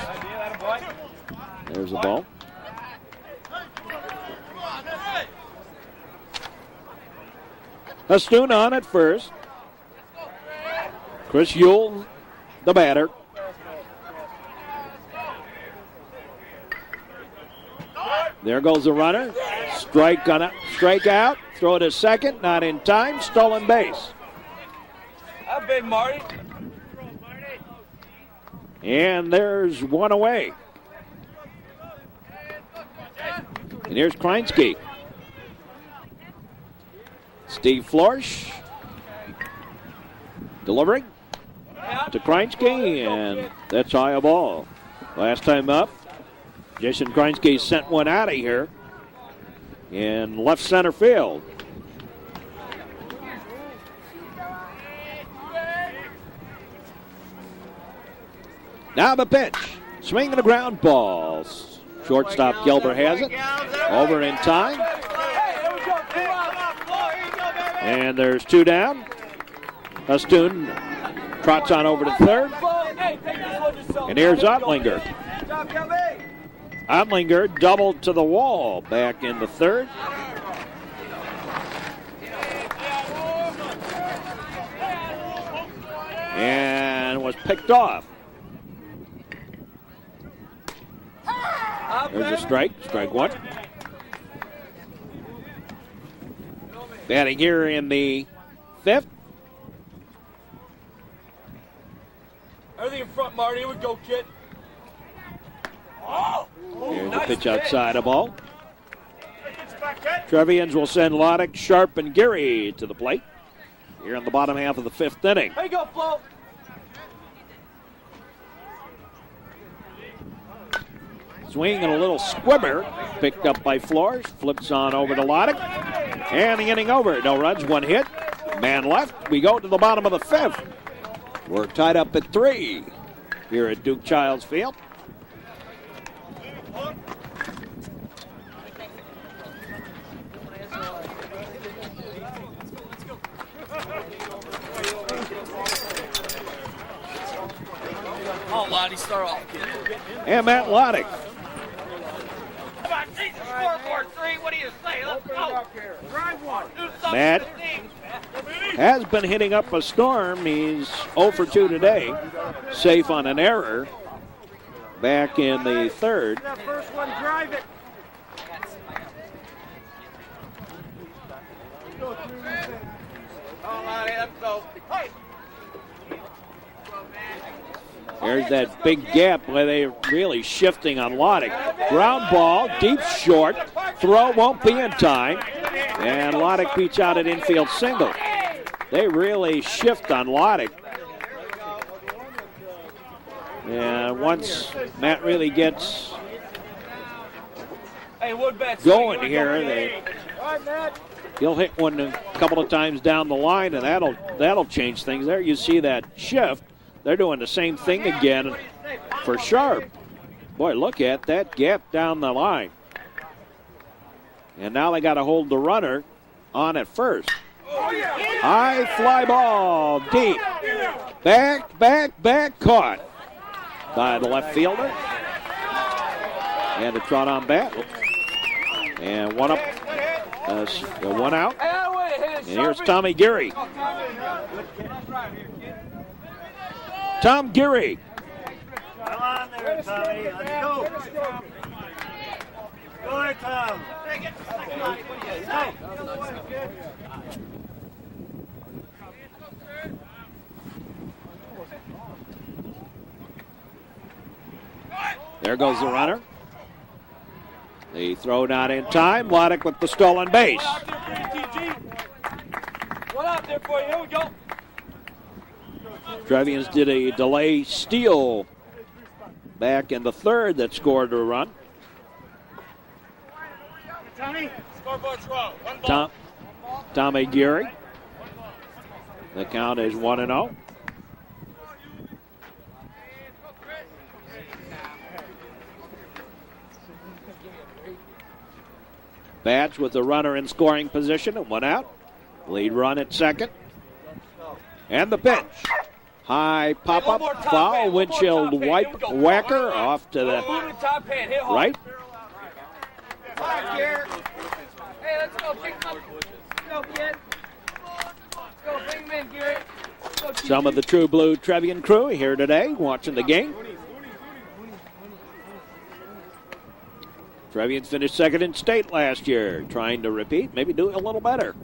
There's the ball. Hastoon on at first. Chris Yule, the batter. There goes the runner. Strike out. Throw to second. Not in time. Stolen base. How big, Marty? And there's one away. And here's Krinsky. Steve Florsch delivering to Krinsky, and that's high a ball. Last time up, Jason Krinsky sent one out of here in left center field. Now the pitch. Swing and a ground ball. Shortstop Gilbert has it. Over in time. And there's 2 down. Hastoon trots on over to third. And here's Ottlinger. Ottlinger doubled to the wall back in the third. And was picked off. There's a strike. Strike 1. Batting here in the 5th. Everything in front, Marty. Here we go, kid. Here's the pitch outside a ball. Trevians will send Loddick, Sharp, and Geary to the plate here in the bottom half of the 5th inning. There you go, Flo. Swing and a little squibber picked up by Flores. Flips on over to Loddick. And the inning over. No runs, 1 hit. Man left. We go to the bottom of the 5th. We're tied up at 3 here at Duke Childs Field. Oh, Lottie, start off, kid. And Matt Loddick. Come on, take the scoreboard, 3. What do you say? Let's go. Drive 1. Do something Matt to the team. has been hitting up a storm. He's 0 for 2 today. Safe on an error back in the 3rd. That first one, drive it. Oh, Lottie, let's go. Hey. There's that big gap where they're really shifting on Loddick. Ground ball, deep short. Throw won't be in time. And Loddick beats out an infield single. They really shift on Loddick. And once Matt really gets going here, he'll hit one a couple of times down the line, and that'll change things. There you see that shift. They're doing the same thing again for Sharp. Boy, look at that gap down the line. And now they got to hold the runner on at first. High fly ball, deep. Back, caught by the left fielder. And a trot on bat. And one up, one out. And here's Tommy Geary. Tom Geary. Come on there, Tommy. Let's go. Go there, Tom. There goes the runner. The throw not in time. Waddick with the stolen base. One out there for you. Here we go. Trevians did a delay steal back in the third that scored a run. Tommy, scoreboard's wrong. One ball. Tommy Geary. The count is 1-0. Bats with the runner in scoring position and one out. Lead run at second. And the pitch. High pop-up, foul, windshield whacker off to the right. Hey, let's go. Pick him up. Let's go, kid. Let's go. Bring him in, Gary. Some of the True Blue Trevian crew here today watching the game. Trevians finished second in state last year, trying to repeat, maybe do it a little better.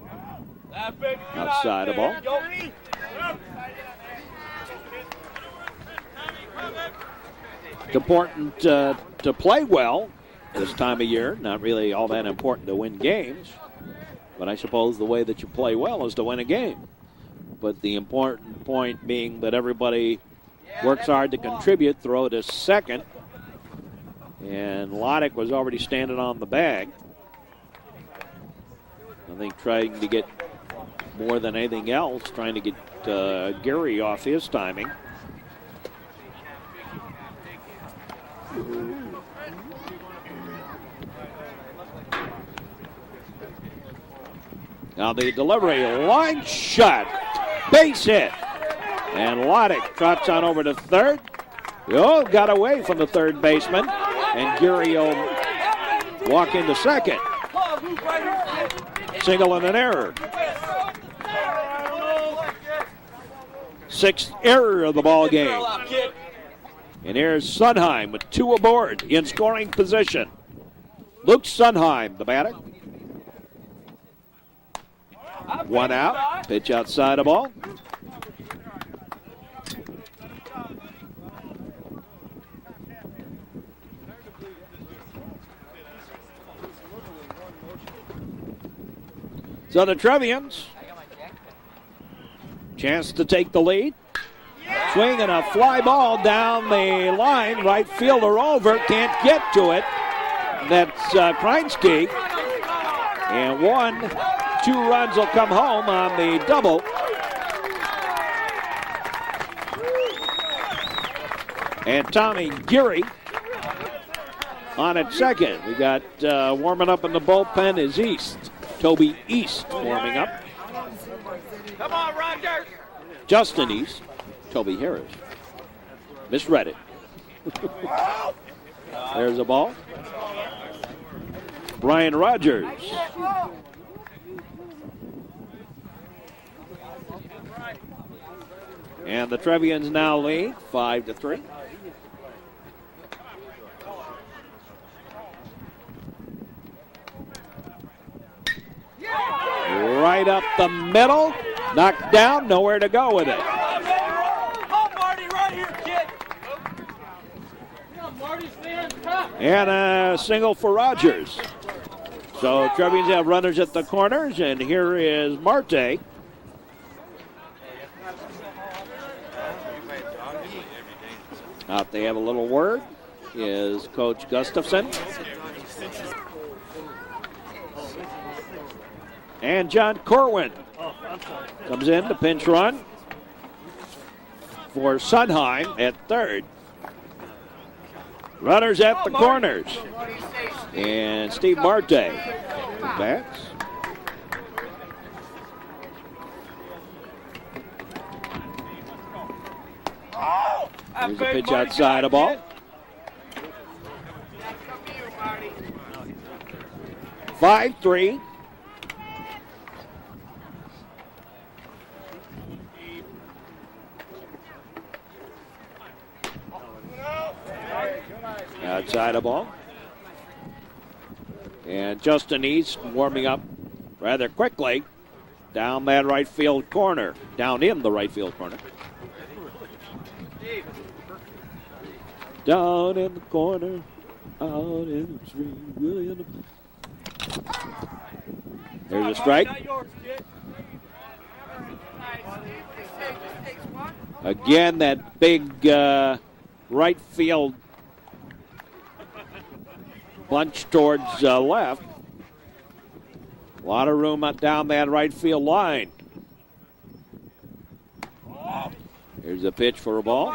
Outside the ball. It's important to play well this time of year. Not really all that important to win games, but I suppose the way that you play well is to win a game. But the important point being that everybody works hard to contribute, throw to second. And Waddick was already standing on the bag. I think trying to get more than anything else, trying to get Geary off his timing. Now the delivery, line shot, base hit. And Waddick trots on over to third. Oh, got away from the third baseman. And Geary will walk into second. Single and an error. Sixth error of the ball game. And here's Sunheim with two aboard in scoring position. Luke Sunheim, the batter. One out. Pitch outside the ball. So the Trevians, chance to take the lead. Swinging a fly ball down the line. Right fielder over, can't get to it. That's Krinsky. And 2 runs will come home on the double. And Tommy Geary on at second. We got warming up in the bullpen is East. Toby East warming up. Come on, Roger. Justin East. Toby Harris. Misread it. There's a ball. Brian Rogers. And the Trevians now lead 5-3. Right up the middle. Knocked down, nowhere to go with it. And a single for Rogers. So Trevians have runners at the corners, and here is Marte. Out they have a little word is Coach Gustafson. And John Corwin comes in to pinch run for Sunheim at third. Runners at the corners. And Steve Marte bats. Here's a pitch outside a ball. 5-3. Outside the ball. And Justin East warming up rather quickly down that right field corner. Down in the right field corner. Down in the corner. Out in the street. William. There's a strike. Again, that big right field bunch towards left. A lot of room up down that right field line. Here's a pitch for a ball.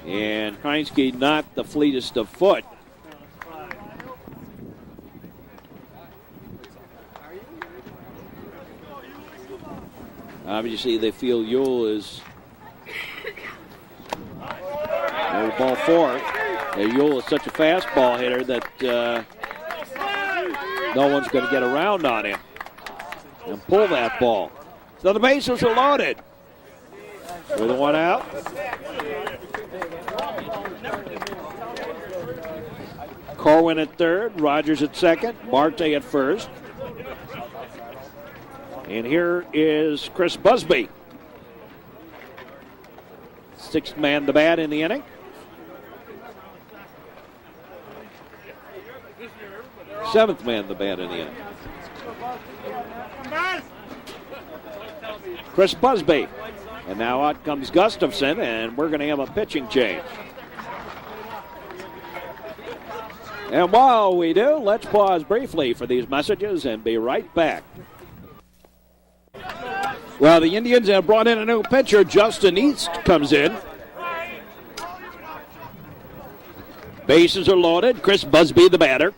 And Heinske not the fleetest of foot. Obviously, they feel Yule is ball 4. Yule is such a fastball hitter that no one's going to get around on him and pull that ball. So the bases are loaded. With one out. Corwin at third, Rogers at second, Marte at first. And here is Chris Busby. Sixth man to bat in the inning. Seventh man to bat in the inning. Chris Busby. And now out comes Gustafson, and we're going to have a pitching change. And while we do, let's pause briefly for these messages and be right back. Well, the Indians have brought in a new pitcher. Justin East comes in. Bases are loaded. Chris Busby, the batter.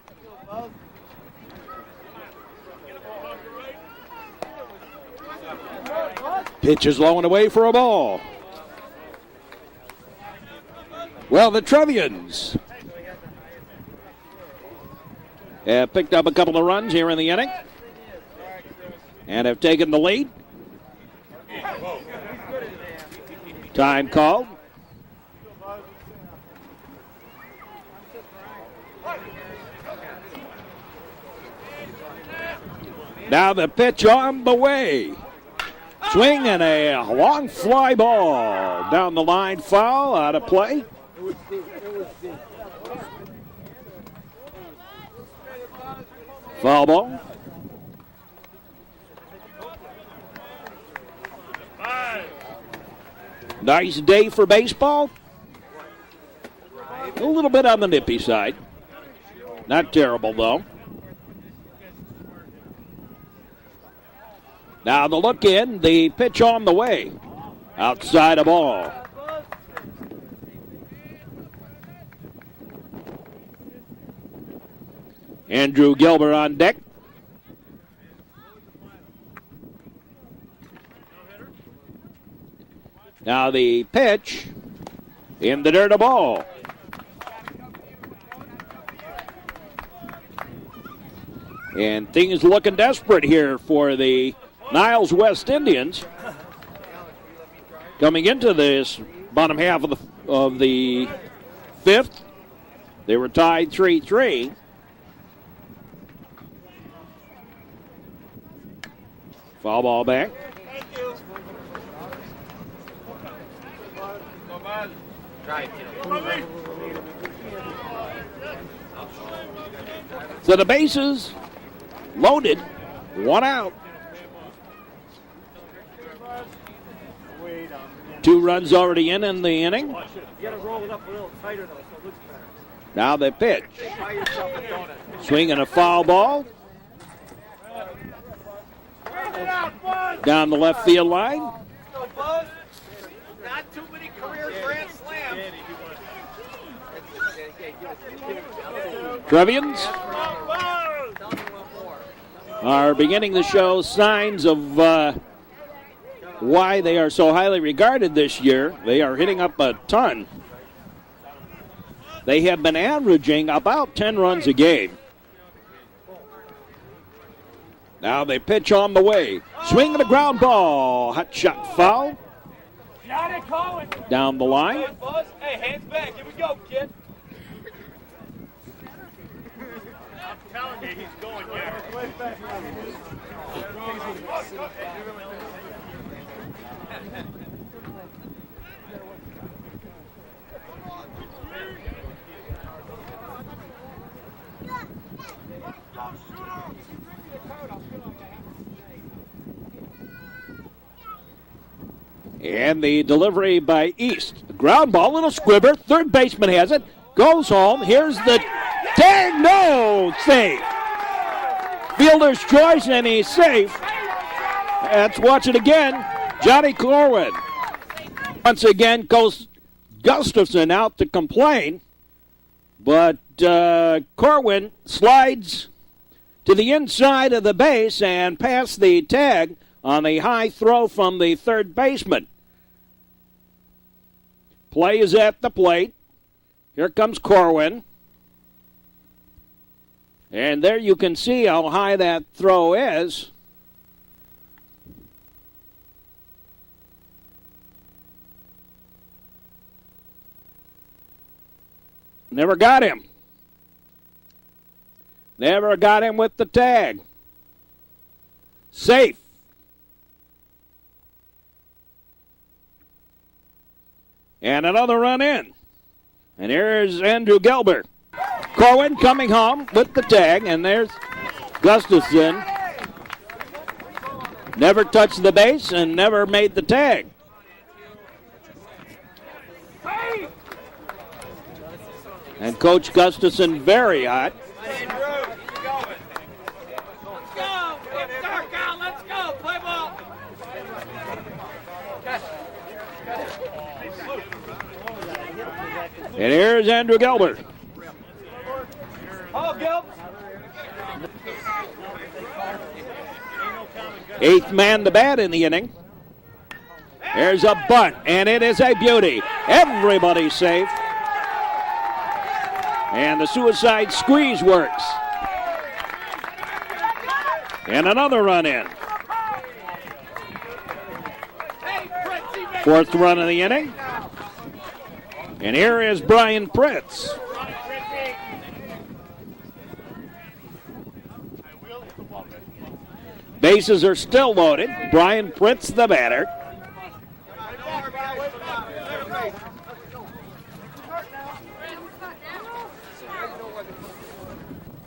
Pitch is low and away for a ball. Well, the Trevians have picked up a couple of runs here in the inning and have taken the lead. Time called. Now the pitch on the way. Swing and a long fly ball down the line, foul, out of play. Foul ball. Nice day for baseball. A little bit on the nippy side. Not terrible, though. Now the look in, the pitch on the way. Outside the ball. Andrew Gilbert on deck. Now the pitch in the dirt, a ball. And things looking desperate here for the Niles West Indians. Coming into this bottom half of the fifth, they were tied 3-3. Foul ball back. So the bases loaded, one out. 2 runs already in the inning. Now they pitch. Swinging a foul ball. Down the left field line. Not too many career grand slams. Trevians are beginning to show signs of why they are so highly regarded this year. They are hitting up a ton. They have been averaging about 10 runs a game. Now they pitch on the way. Swing and a ground ball. Hot shot foul. Down the line. Hey, hands back. Here we go, kid. I'm telling you, he's going there. And the delivery by East. Ground ball, little squibber. Third baseman has it. Goes home. Here's the tag. No! Safe. Fielder's choice, and he's safe. Let's watch it again. Johnny Corwin. Once again, goes Gustafson out to complain. But Corwin slides to the inside of the base and past the tag on a high throw from the third baseman. Play is at the plate. Here comes Corwin. And there you can see how high that throw is. Never got him. Never got him with the tag. Safe. And another run in. And here's Andrew Gelber. Corwin coming home with the tag, and there's Gustafson. Never touched the base and never made the tag. And Coach Gustafson very hot. Let's go. It's dark out. Let's go. Play ball. And here's Andrew Gelber. Oh, Gil. Eighth man to bat in the inning. There's a bunt, and it is a beauty. Everybody's safe. And the suicide squeeze works. And another run in. Fourth run of the inning. And here is Brian Pritz. Bases are still loaded. Brian Pritz, the batter.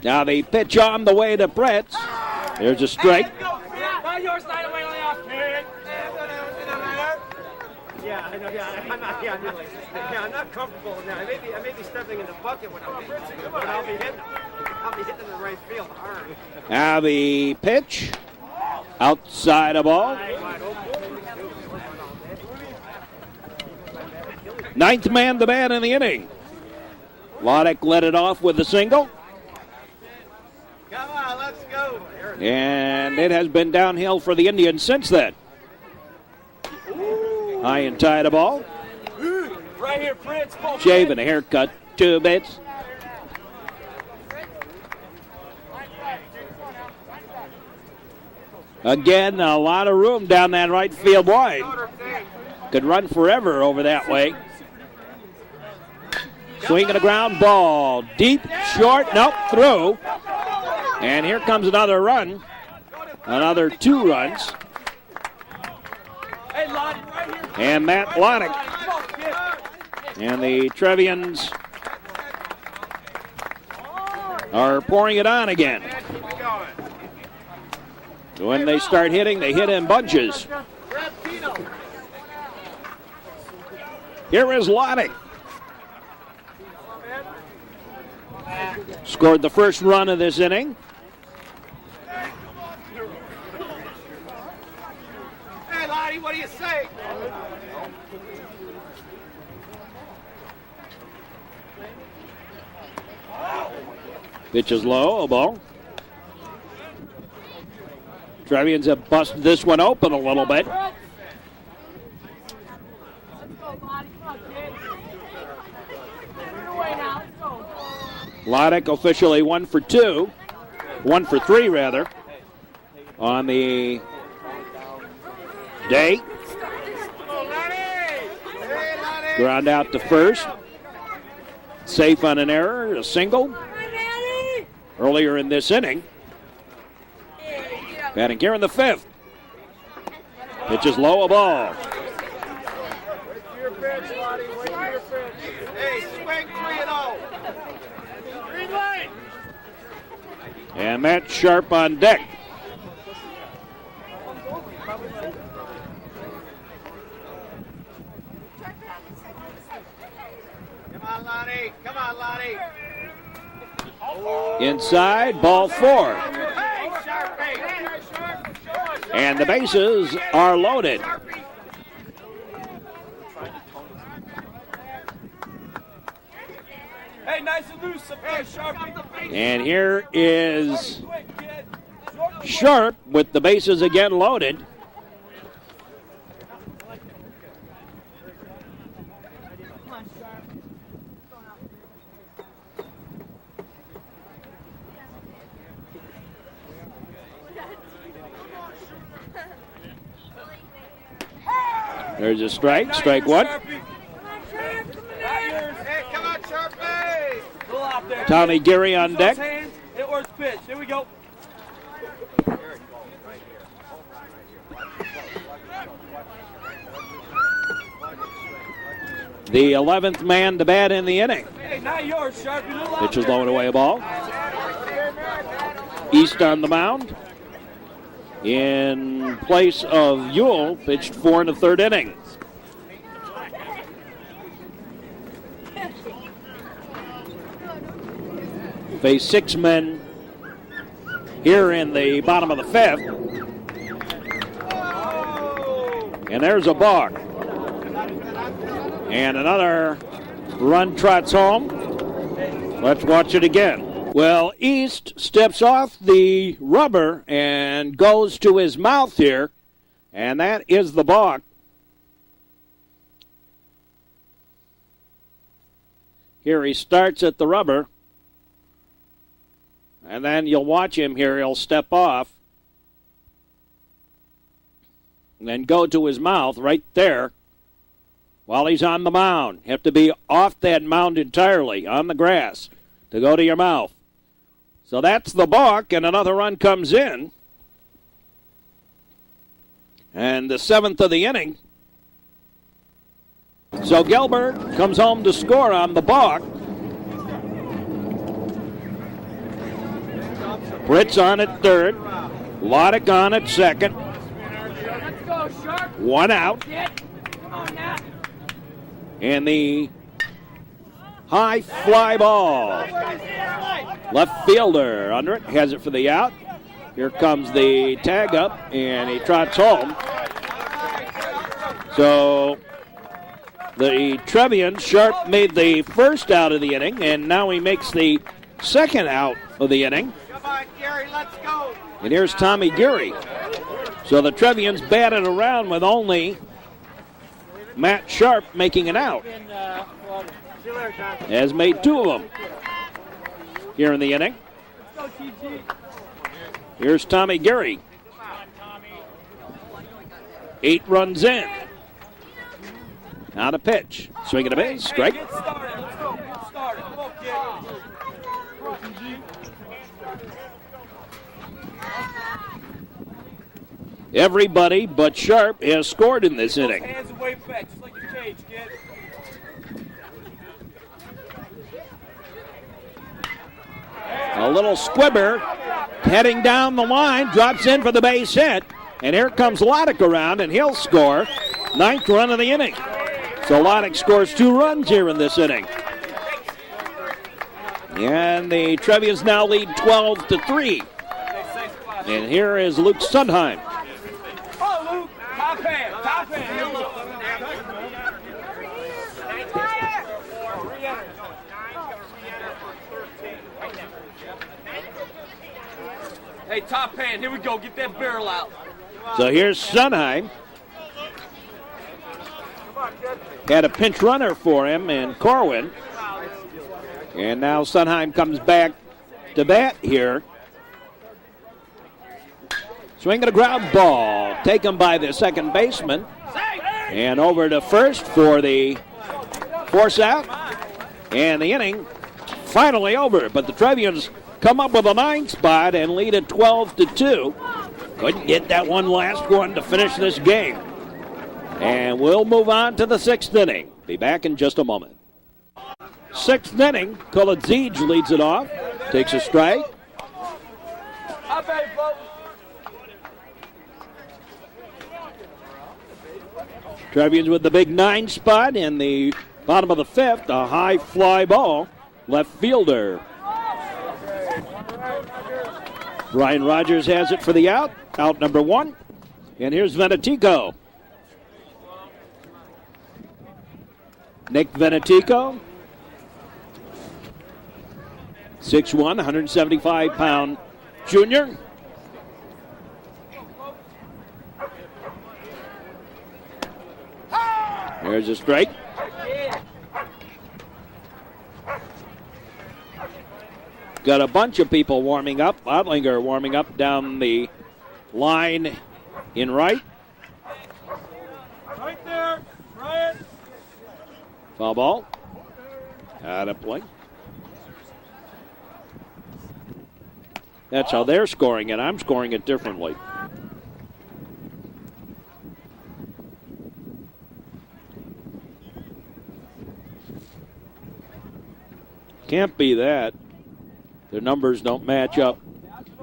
Now the pitch on the way to Pritz. There's a strike. Yeah, I know. I'm not comfortable now. I may be stepping in the bucket when I'm hitting, but I'll be hitting in the right field hard. Now the pitch. Outside of ball. Ninth man to bat in the inning. Loddick led it off with a single. Come on, let's go. And it has been downhill for the Indians since then. High and tight of ball. Right here, Prince. Shave and a haircut, 2 bits. Again, a lot of room down that right field line. Could run forever over that way. Swinging a ground ball. Deep, short, nope, through. And here comes another run. Another 2 runs. And Matt Lonick. And the Trevians are pouring it on again. When they start hitting, they hit in bunches. Here is Lonick. Scored the first run of this inning. Hey, Lottie, what do you say? Pitch is low, a ball. Trevians have busted this one open a little bit. Let's go, Lottie. Come on, kid. Get it away now. Loddick officially 1 for 2. 1 for 3, rather, on the day. Ground out to first. Safe on an error, a single. Earlier in this inning. Batting here in the 5th. Pitch is low, a ball. Hey, swing 3-0. Green light. And Matt Sharp on deck. Come on, Lonnie. Come on, Lonnie. Inside, ball 4. Hey, Sharpie. And the bases are loaded. Hey, nice and loose up there, Sharpie. And here is Sharp with the bases again loaded. There's a strike, strike 1. Hey, come on, Sharpie. Little out there. Tommy Geary on deck. Hands, it works pitch. Here we go. The 11th man to bat in the inning. Hey, not yours, Sharpie. Little out Pitch is there. blowing away a ball. East on the mound. In place of Ewell, pitched 4 in the 3rd inning. Face 6 men here in the bottom of the 5th. And there's a balk. And another run trots home. Let's watch it again. Well, East steps off the rubber and goes to his mouth here. And that is the balk. Here he starts at the rubber. And then you'll watch him here. He'll step off. And then go to his mouth right there while he's on the mound. You have to be off that mound entirely, on the grass, to go to your mouth. So that's the balk, and another run comes in. And the 7th of the inning. So Gilbert comes home to score on the balk. Fritz on at 3rd. Loddick on at 2nd. Let's go, Sharp. 1 out. Come on now. And the high fly ball. Left fielder under it, has it for the out. Here comes the tag up, and he trots home. So the Trevians, Sharp made the first out of the inning, and now he makes the second out of the inning. Come on, Gary, let's go. And here's Tommy Geary. So the Trevians batted around with only Matt Sharp making an out. Has made 2 of them here in the inning. Here's Tommy Geary. 8 runs in. Now to pitch. Swing and a miss. Strike. Get started. Let's go. Get started. Come on, kid. Everybody but Sharp has scored in this inning. Hands away back, just like your cage, kid. A little squibber heading down the line, drops in for the base hit, and here comes Loddick around, and he'll score. 9th run of the inning. So Loddick scores 2 runs here in this inning. And the Trevians now lead 12-3. And here is Luke Sundheim. Oh, Luke. Top hand. Top hand. Hey, top hand. Here we go. Get that barrel out. So here's Sundheim. Had a pinch runner for him, and Corwin. And now Sunheim comes back to bat here. Swinging a ground ball, taken by the second baseman. And over to first for the force out. And the inning finally over. But the Trevians come up with a 9 spot and lead at 12-2. Couldn't get that one last one to finish this game. And we'll move on to the 6th inning. Be back in just a moment. 6th inning, Kolodziej leads it off. Takes a strike. Trevians with the big 9 spot in the bottom of the 5th. A high fly ball. Left fielder. Brian Rogers has it for the out. Out number 1. And here's Venetico. Nick Venetico. 6'1", 175-pound junior. There's a strike. Got a bunch of people warming up. Otlinger warming up down the line in right. Right there, Ryan. Foul ball. Out of play. That's how they're scoring it. I'm scoring it differently. Can't be that. Their numbers don't match up.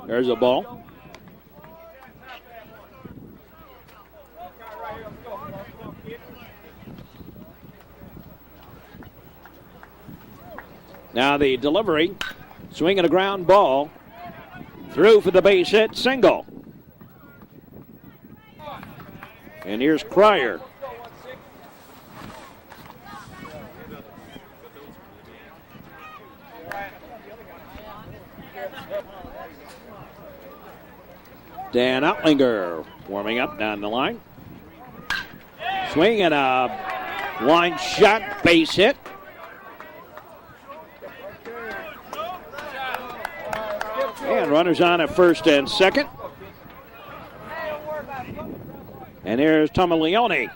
There's a ball. Now the delivery. Swinging a ground ball. Through for the base hit, single. And here's Trier. Dan Otlinger warming up down the line. Swinging a line shot, base hit. And runners on at first and second. And here's Tomilione.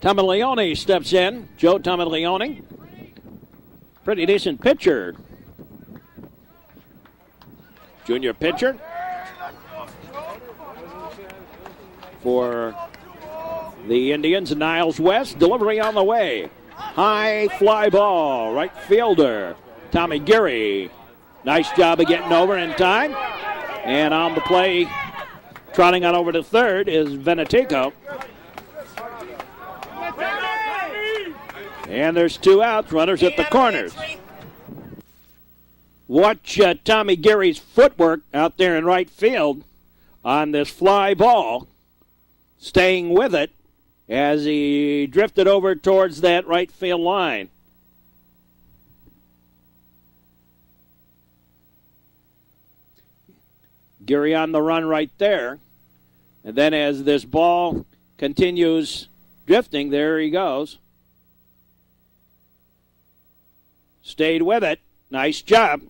Tomilione steps in. Joe Tomilione. Pretty decent pitcher. Junior pitcher. For the Indians, Niles West. Delivery on the way. High fly ball. Right fielder. Tommy Geary. Nice job of getting over in time. And on the play, trotting on over to third is Venetico. And there's 2 outs, runners at the corners. Watch Tommy Geary's footwork out there in right field on this fly ball, staying with it as he drifted over towards that right field line. Geary on the run right there. And then as this ball continues drifting, there he goes. Stayed with it. Nice job.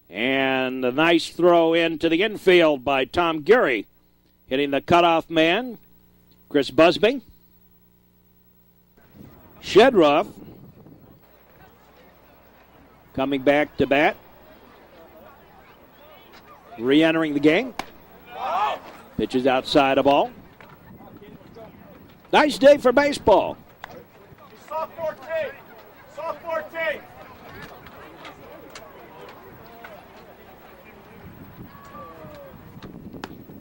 And a nice throw into the infield by Tom Geary. Hitting the cutoff man, Chris Busby. Shedroff coming back to bat. Re-entering the game. Pitches outside a ball. Nice day for baseball. Sophomore tape. Sophomore tape.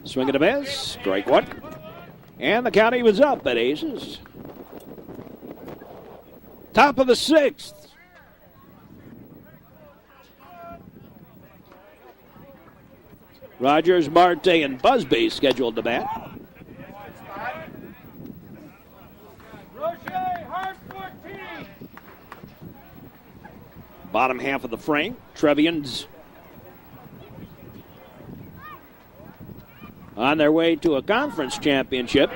Swing and a miss. Strike 1. And the count evens up at aces. Top of the 6th. Rogers, Marte, and Busby scheduled to bat. Bottom half of the frame. Trevians on their way to a conference championship.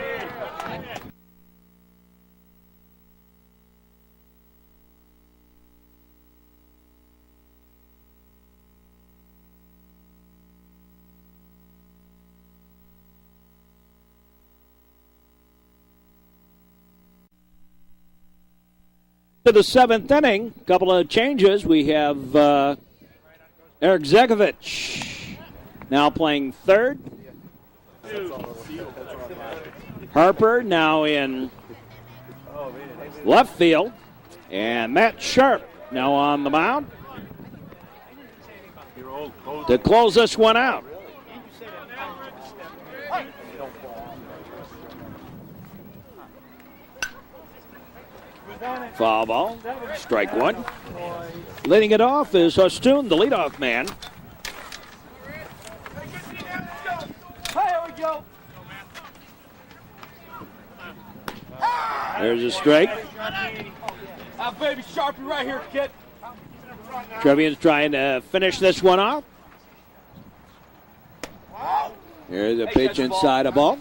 To the seventh inning, a couple of changes. We have Eric Zegovich now playing third. Harper now in left field. And Matt Sharp now on the mound to close this one out. Foul ball, strike one. Leading it off is Hostoon, the leadoff man. Here we go. There's a strike. Baby Sharpie right here, kid. Trevians trying to finish this one off. Here's a pitch inside a ball.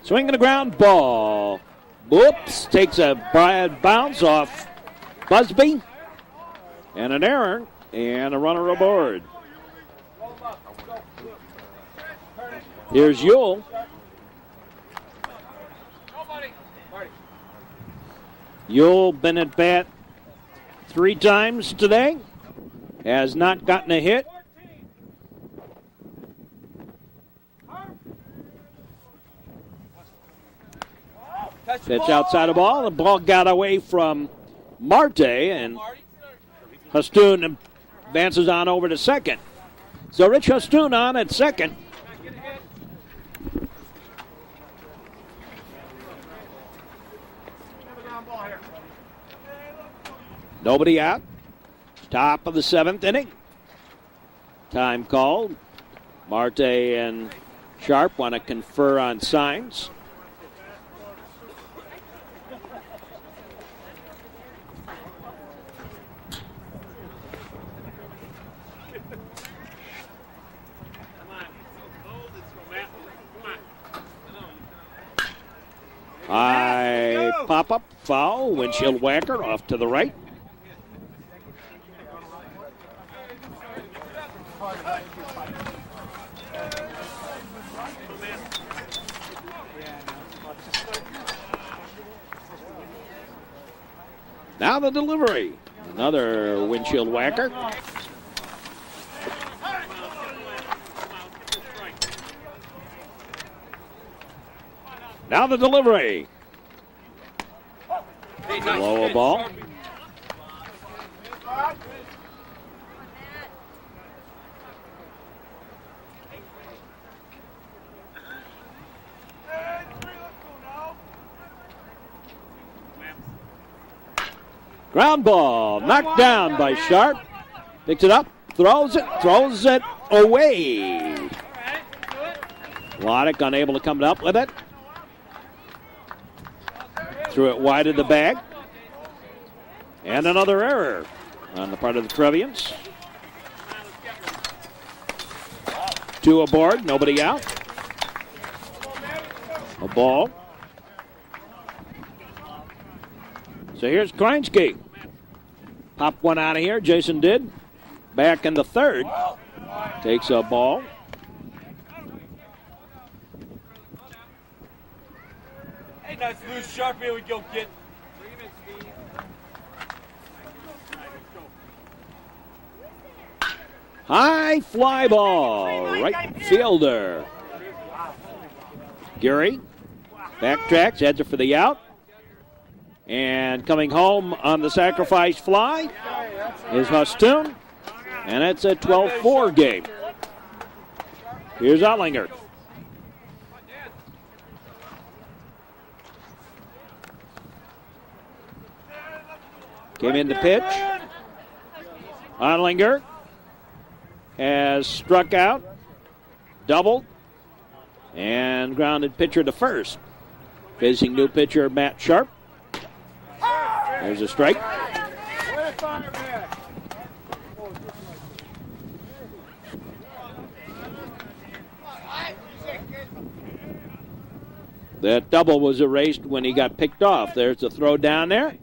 Swinging a ground ball. Whoops, takes a bad bounce off Busby. And an error, and a runner aboard. Here's Yule. Yule been at bat 3 times today. Has not gotten a hit. Pitch outside the ball. The ball got away from Marte, and Hostoon advances on over to second. So Rich Hostoon on at second. Nobody out. Top of the 7th inning. Time called. Marte and Sharp want to confer on signs. High pop-up, foul, windshield whacker off to the right. Now the delivery. Another windshield whacker. Now the delivery. Low a ball. Ground ball, knocked down by Sharp. Picks it up, throws it away. Loddick unable to come up with it. Threw it wide of the bag. And another error on the part of the Trevians. 2 aboard, nobody out. A ball. So here's Krinsky. Pop one out of here, Jason did. Back in the 3rd. Takes a ball. Hey, nice loose Sharp. Here we go, kid. High fly ball, right fielder. Gary backtracks, heads it for the out. And coming home on the sacrifice fly is Hostoon. And it's a 12-4 game. Here's Otlinger. Came in to pitch. Otlinger has struck out, doubled, and grounded pitcher to first. Facing new pitcher Matt Sharp. There's a strike. That double was erased when he got picked off. There's the throw down there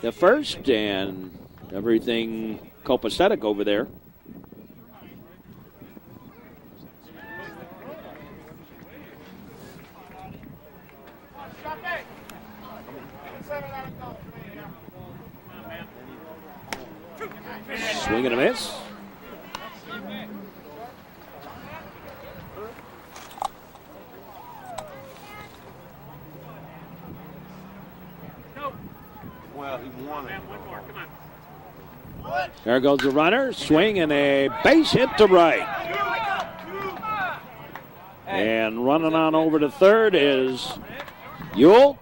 to first, and everything copacetic over there Swing and a miss. Well, he won it. There goes the runner. Swing and a base hit to right. And running on over to third is Ewell.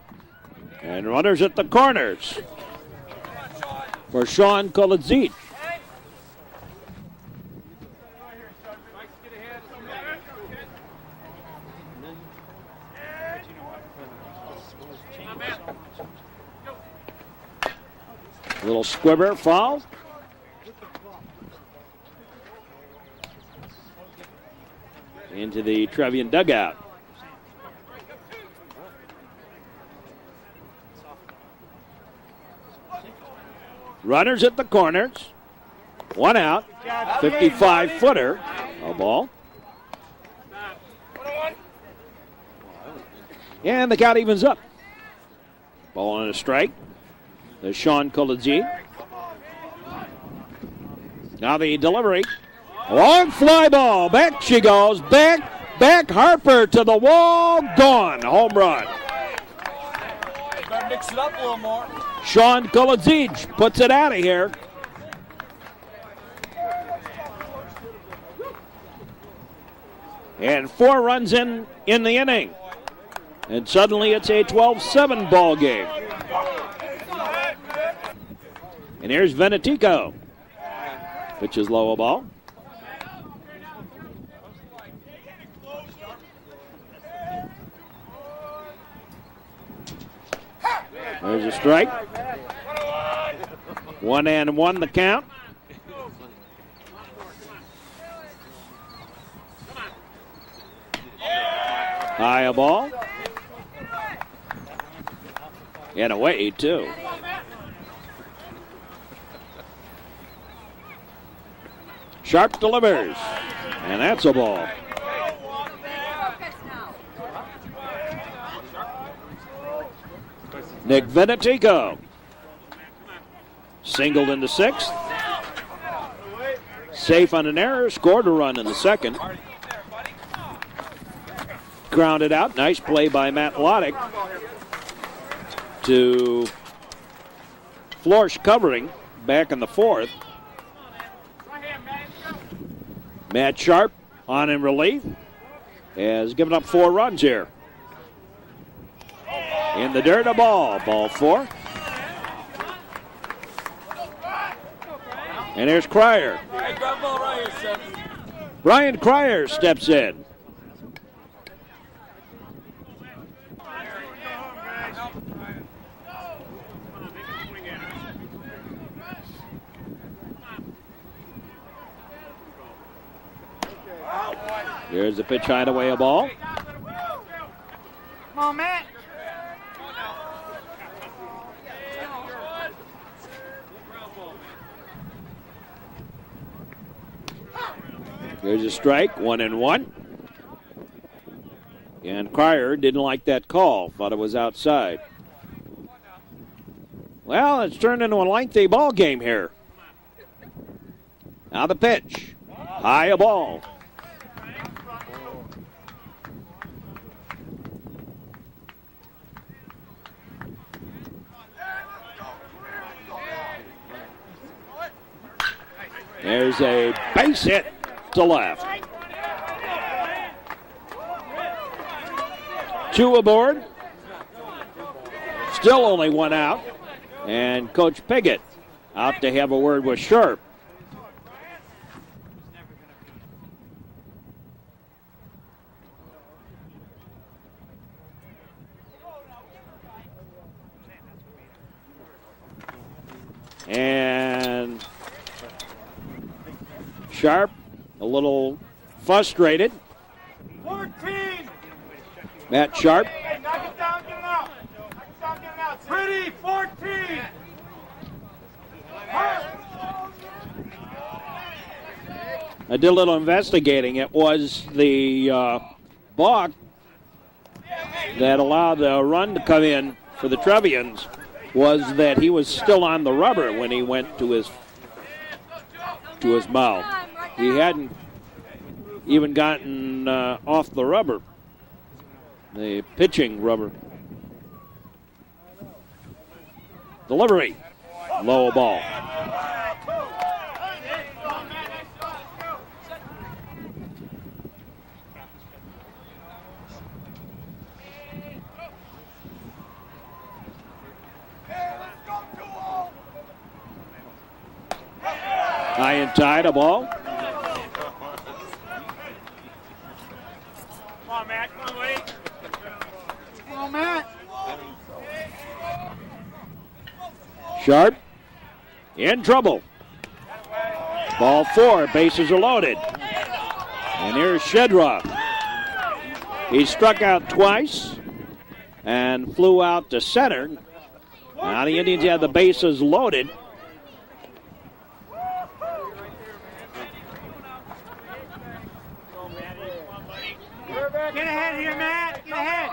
And runners at the corners for Sean Kolodzic. Little squibber foul. Into the Trevian dugout. Runners at the corners. One out. 55-footer. A ball. And the count evens up. Ball on a strike. There's Sean Kolodzic. Now the delivery. Long fly ball. Back she goes. Back. Harper to the wall. Gone. Home run. Better mix it up a little more. Sean Kolodzic puts it out of here. And 4 runs in the inning. And suddenly it's a 12-7 ball game. And here's Venetico. Pitches low a ball. There's a strike. 1-1 the count. High a ball. And away, too. Sharp delivers. And that's a ball. Nick Venetico. Singled into 6th. Safe on an error. Scored a run in the 2nd. Grounded out. Nice play by Matt Loddick to Florsch covering back in the 4th. Matt Sharp on in relief has given up 4 runs here. In the dirt, a ball. Ball 4. And there's Crier. Brian Crier steps in. There's the pitch hideaway, a ball. Come on, Matt. There's a strike, 1-1. And Crier didn't like that call, thought it was outside. Well, it's turned into a lengthy ball game here. Now the pitch. High a ball. There's a base hit to left. 2 aboard. Still only 1 out. And Coach Piggott out to have a word with Sharp. And Sharp a little frustrated. 14. Matt Sharp. Hey, knock it down, get it out. Knock it down, get it out. Pretty, 14. I did a little investigating. It was the balk that allowed the run to come in for the Trevians was that he was still on the rubber when he went to his to his mouth. He hadn't even gotten off the rubber, the pitching rubber. Delivery, low ball. High and tight, a ball. Come on, Matt. Come on, buddy. Come on, Matt. Sharp in trouble. Ball 4, bases are loaded. And here's Shedroff. He struck out twice and flew out to center. Now the Indians have the bases loaded. Get ahead here, Matt. Get ahead.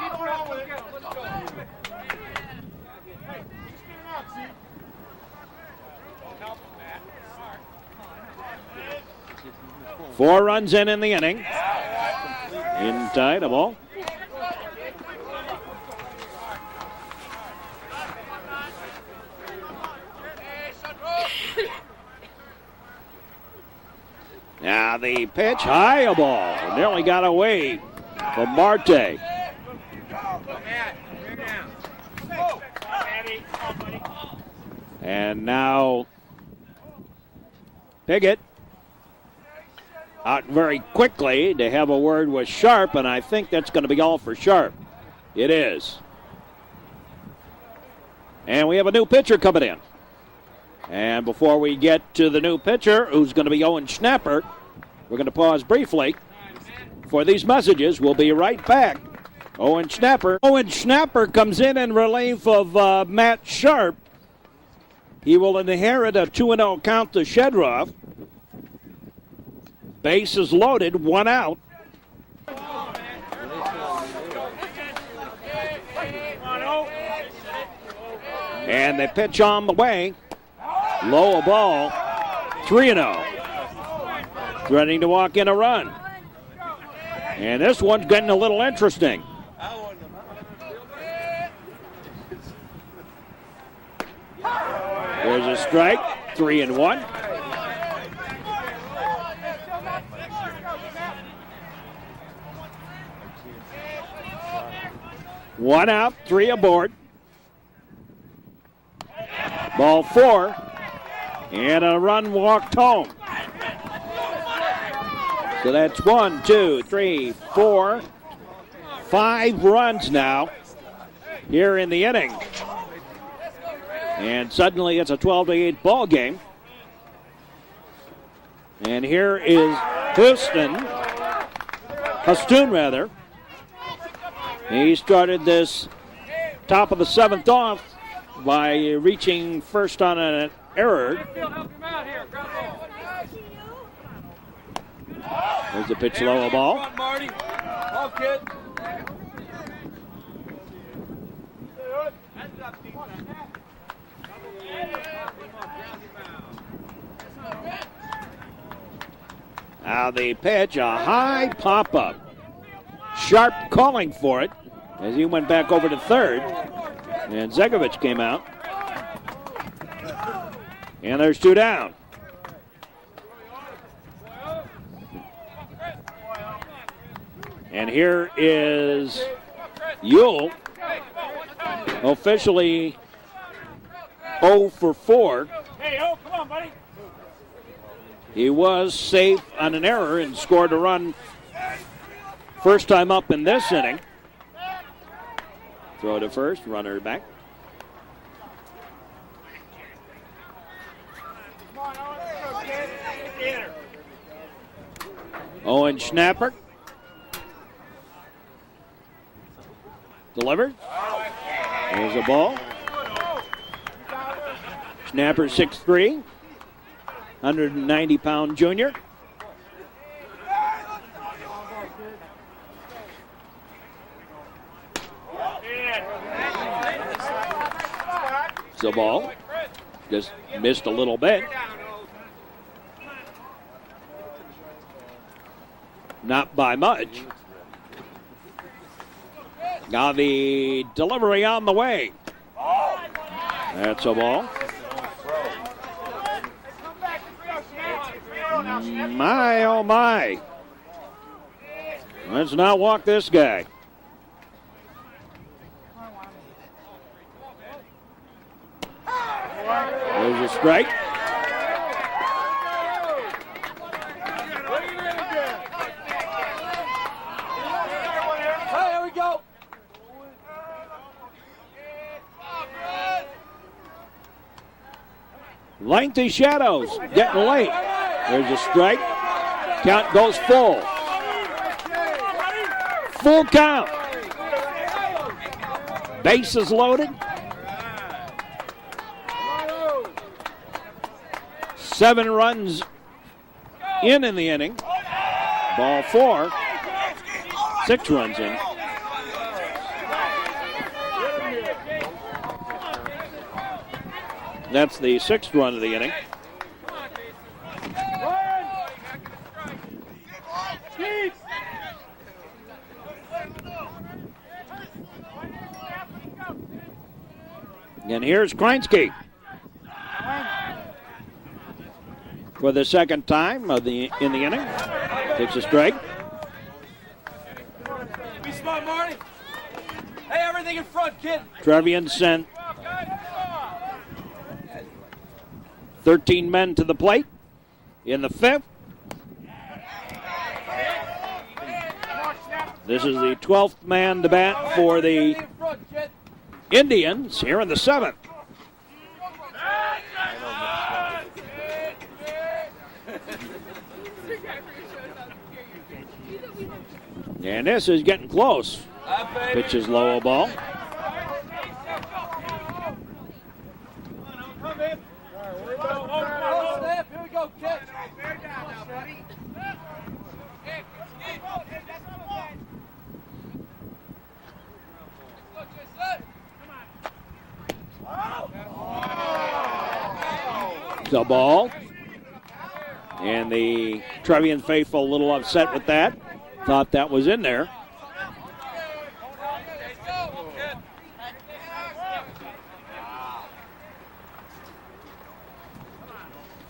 Four runs in the inning. In tight, a ball. Now the pitch, high, a ball. Nearly got away from Marte. And now Piggott out very quickly to have a word with Sharp, and I think that's going to be all for Sharp. It is. And we have a new pitcher coming in. And before we get to the new pitcher, who's going to be Owen Schnapper, we're going to pause briefly for these messages. We'll be right back. Owen Schnapper. Owen Schnapper comes in relief of Matt Sharp. He will inherit a 2-0 count to Shedroff. Bases loaded, one out. And the pitch on the way. Low a ball. 3-0. Threatening to walk in a run. And this one's getting a little interesting. There's a strike. 3-1. One out, 3 aboard. Ball 4. And a run walked home. So that's 1, 2, 3, 4, 5 runs now here in the inning. And suddenly it's a 12-8 ball game. And here is Huston. He started this top of the 7th off by reaching first on an error. There's the pitch, low, a ball. Come on, Marty. Ball, kid. Now the pitch, a high pop-up. Sharp calling for it as he went back over to third. And Zegovich came out. And there's 2 down. And here is Yule, officially 0 for 4. Hey, oh, come on, buddy. He was safe on an error and scored a run first time up in this inning. Throw to first, runner back. Owen Schnapper. Delivered. There's a ball. Schnapper 6'3", 190-pound junior. It's a ball. Just missed a little bit. not by much. Now the delivery on the way. That's a ball. My, oh my. Let's not walk this guy. There's a strike. Hey, here we go. Lengthy shadows, getting late. There's a strike. Count goes full. Full count. Bases loaded. 7 runs in the inning. Ball 4. 6 runs in. That's the 6th run of the inning. And here's Krinsky for the 2nd time in the inning. Takes a strike. Be smart, Marty. Hey, everything in front, kid. Trevians sent 13 men to the plate in the 5th. This is the 12th man to bat for the Indians here in the 7th. And this is getting close. Pitch is low, a ball. Here we go, kid. It's a ball. And the Trevian faithful a little upset with that. Thought that was in there.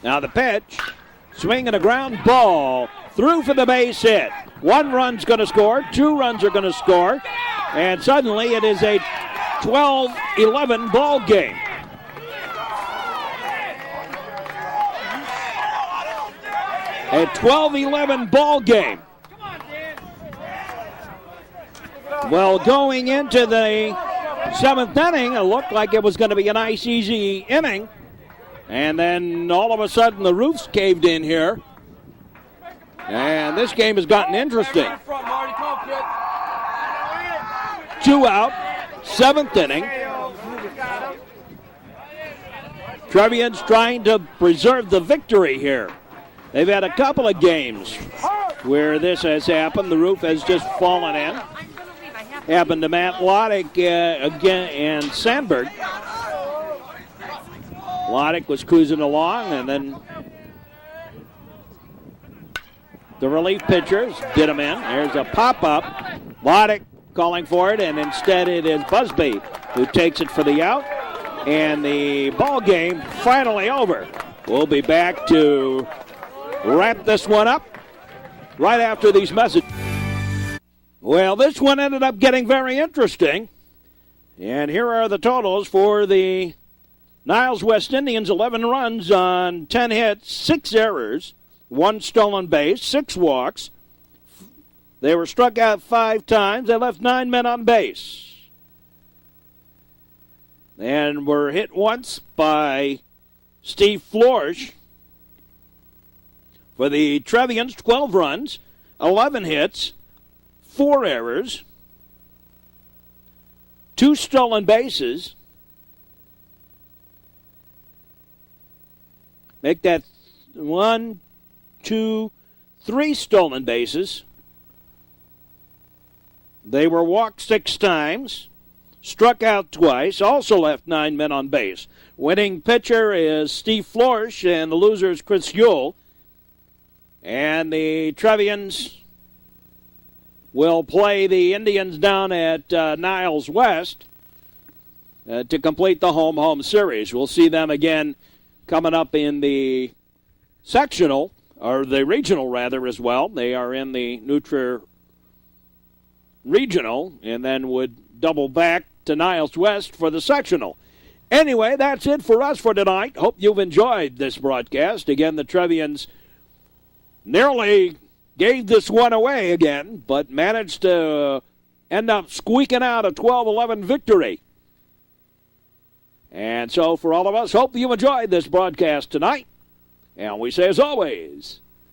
Now the pitch, swinging a ground ball, through for the base hit. 1 run's going to score, 2 runs are going to score, and suddenly it is a 12-11 ball game. A 12-11 ball game. Well, going into the 7th inning, it looked like it was going to be a nice, easy inning. And then all of a sudden the roof's caved in here. And this game has gotten interesting. 2 out, 7th inning. Trevians trying to preserve the victory here. They've had a couple of games where this has happened. The roof has just fallen in. Happened to Matt Loddick again and Sandberg. Loddick was cruising along, and then the relief pitchers did him in. There's a pop-up. Loddick calling for it, and instead it is Busby who takes it for the out. And the ball game finally over. We'll be back to wrap this one up right after these messages. Well, this one ended up getting very interesting. And here are the totals for the Niles West Indians. 11 runs on 10 hits, 6 errors, 1 stolen base, 6 walks. They were struck out 5 times. They left 9 men on base. And were hit once by Steve Florsch. For the Trevians, 12 runs, 11 hits, 4 errors, 2 stolen bases. Make that 1, 2, 3 stolen bases. They were walked 6 times, struck out twice, also left 9 men on base. Winning pitcher is Steve Florsch, and the loser is Chris Yule. And the Trevians will play the Indians down at Niles West to complete the home-home series. We'll see them again coming up in the sectional, or the regional rather, as well. They are in the New Trier regional, and then would double back to Niles West for the sectional. Anyway, that's it for us for tonight. Hope you've enjoyed this broadcast. Again, the Trevians nearly gave this one away again, but managed to end up squeaking out a 12-11 victory. And so for all of us, hope you enjoyed this broadcast tonight. And we say, as always,